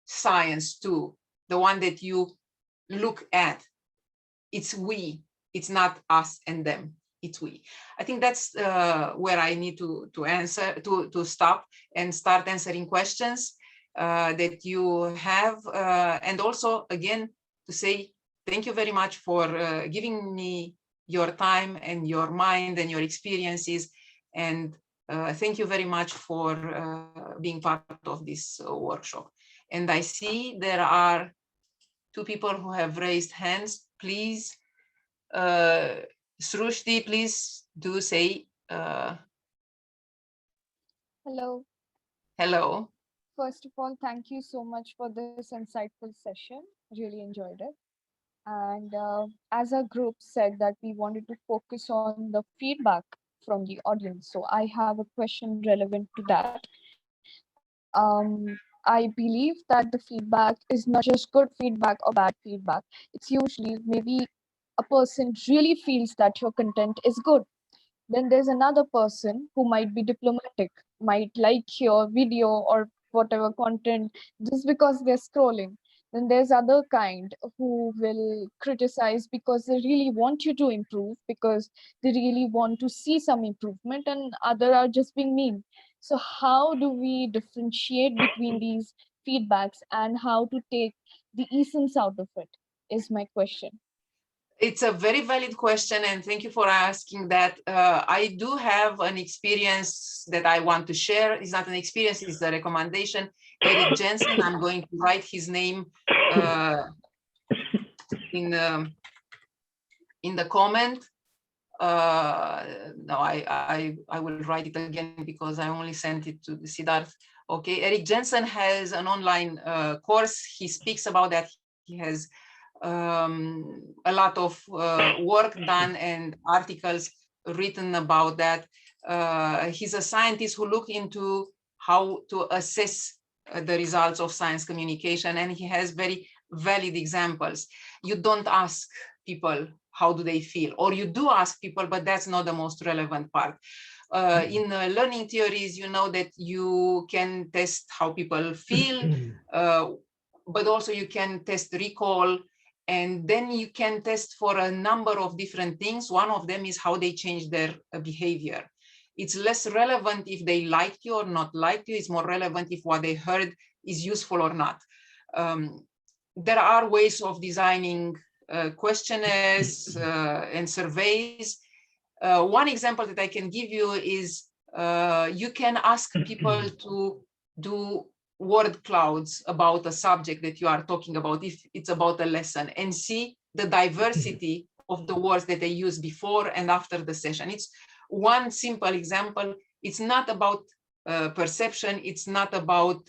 science to, the one that you look at. It's we, it's not us and them, it's we. I think that's where I need to answer, to stop and start answering questions that you have. And also, again, to say thank you very much for giving me your time and your mind and your experiences. And thank you very much for being part of this workshop. And I see there are 2 people who have raised hands. Please, Srushti, please do say. Hello. Hello. First of all, thank you so much for this insightful session. Really enjoyed it. And as our group said that we wanted to focus on the feedback from the audience. So I have a question relevant to that. I believe that the feedback is not just good feedback or bad feedback. It's usually maybe a person really feels that your content is good. Then there's another person who might be diplomatic, might like your video or whatever content just because they're scrolling. Then there's other kind who will criticize because they really want you to improve, because they really want to see some improvement, and other are just being mean. So how do we differentiate between these feedbacks and how to take the essence out of it is my question. It's a very valid question, and thank you for asking that. I do have an experience that I want to share. It's not an experience, it's a recommendation. Eric Jensen, I'm going to write his name in the comment. No, I will write it again because I only sent it to Siddharth. Okay, Eric Jensen has an online course. He speaks about that. He has a lot of work done and articles written about that. He's a scientist who look into how to assess the results of science communication, and he has very valid examples. You don't ask people how do they feel, or you do ask people, but that's not the most relevant part. In learning theories, you know that you can test how people feel, but also you can test recall, and then you can test for a number of different things. One of them is how they change their behavior. It's less relevant if they liked you or not liked you. It's more relevant if what they heard is useful or not. There are ways of designing questionnaires and surveys. One example that I can give you is you can ask people to do word clouds about a subject that you are talking about, if it's about a lesson, and see the diversity of the words that they use before and after the session. It's one simple example. It's not about perception. It's not about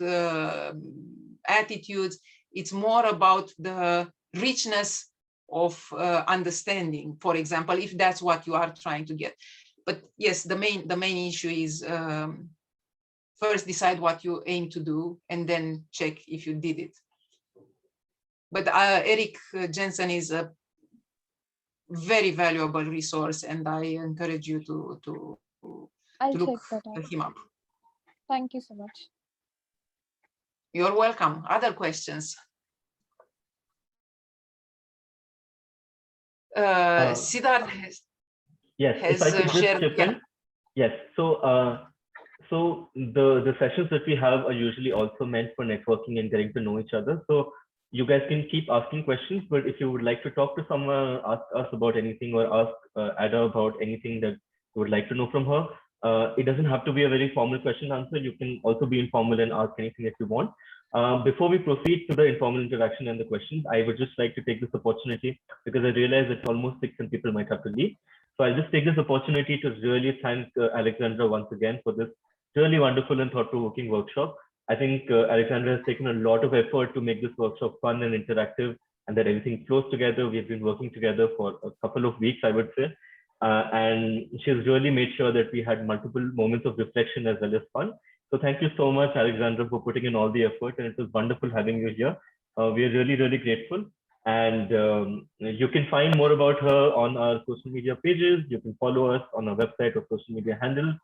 attitudes. It's more about the richness of understanding, for example, if that's what you are trying to get. But yes, the main issue is first decide what you aim to do and then check if you did it. But Eric Jensen is a very valuable resource, and I encourage you to look him up. Thank you so much. You're welcome. Other questions? Siddharth has if I could just chip in. Yes, so the sessions that we have are usually also meant for networking and getting to know each other. So you guys can keep asking questions, but if you would like to talk to someone, ask us about anything, or ask Ada about anything that you would like to know from her, it doesn't have to be a very formal question answer. You can also be informal and ask anything that you want. Before we proceed to the informal interaction and the questions, I would just like to take this opportunity, because I realize it's almost 6 and people might have to leave. So I'll just take this opportunity to really thank Alexandra once again for this really wonderful and thought-provoking workshop. I think Alexandra has taken a lot of effort to make this workshop fun and interactive, and that everything flows together. We've been working together for a couple of weeks, I would say. And she's really made sure that we had multiple moments of reflection as well as fun. So thank you so much, Alexandra, for putting in all the effort, and it was wonderful having you here. We are really, really grateful. And you can find more about her on our social media pages. You can follow us on our website or social media handles.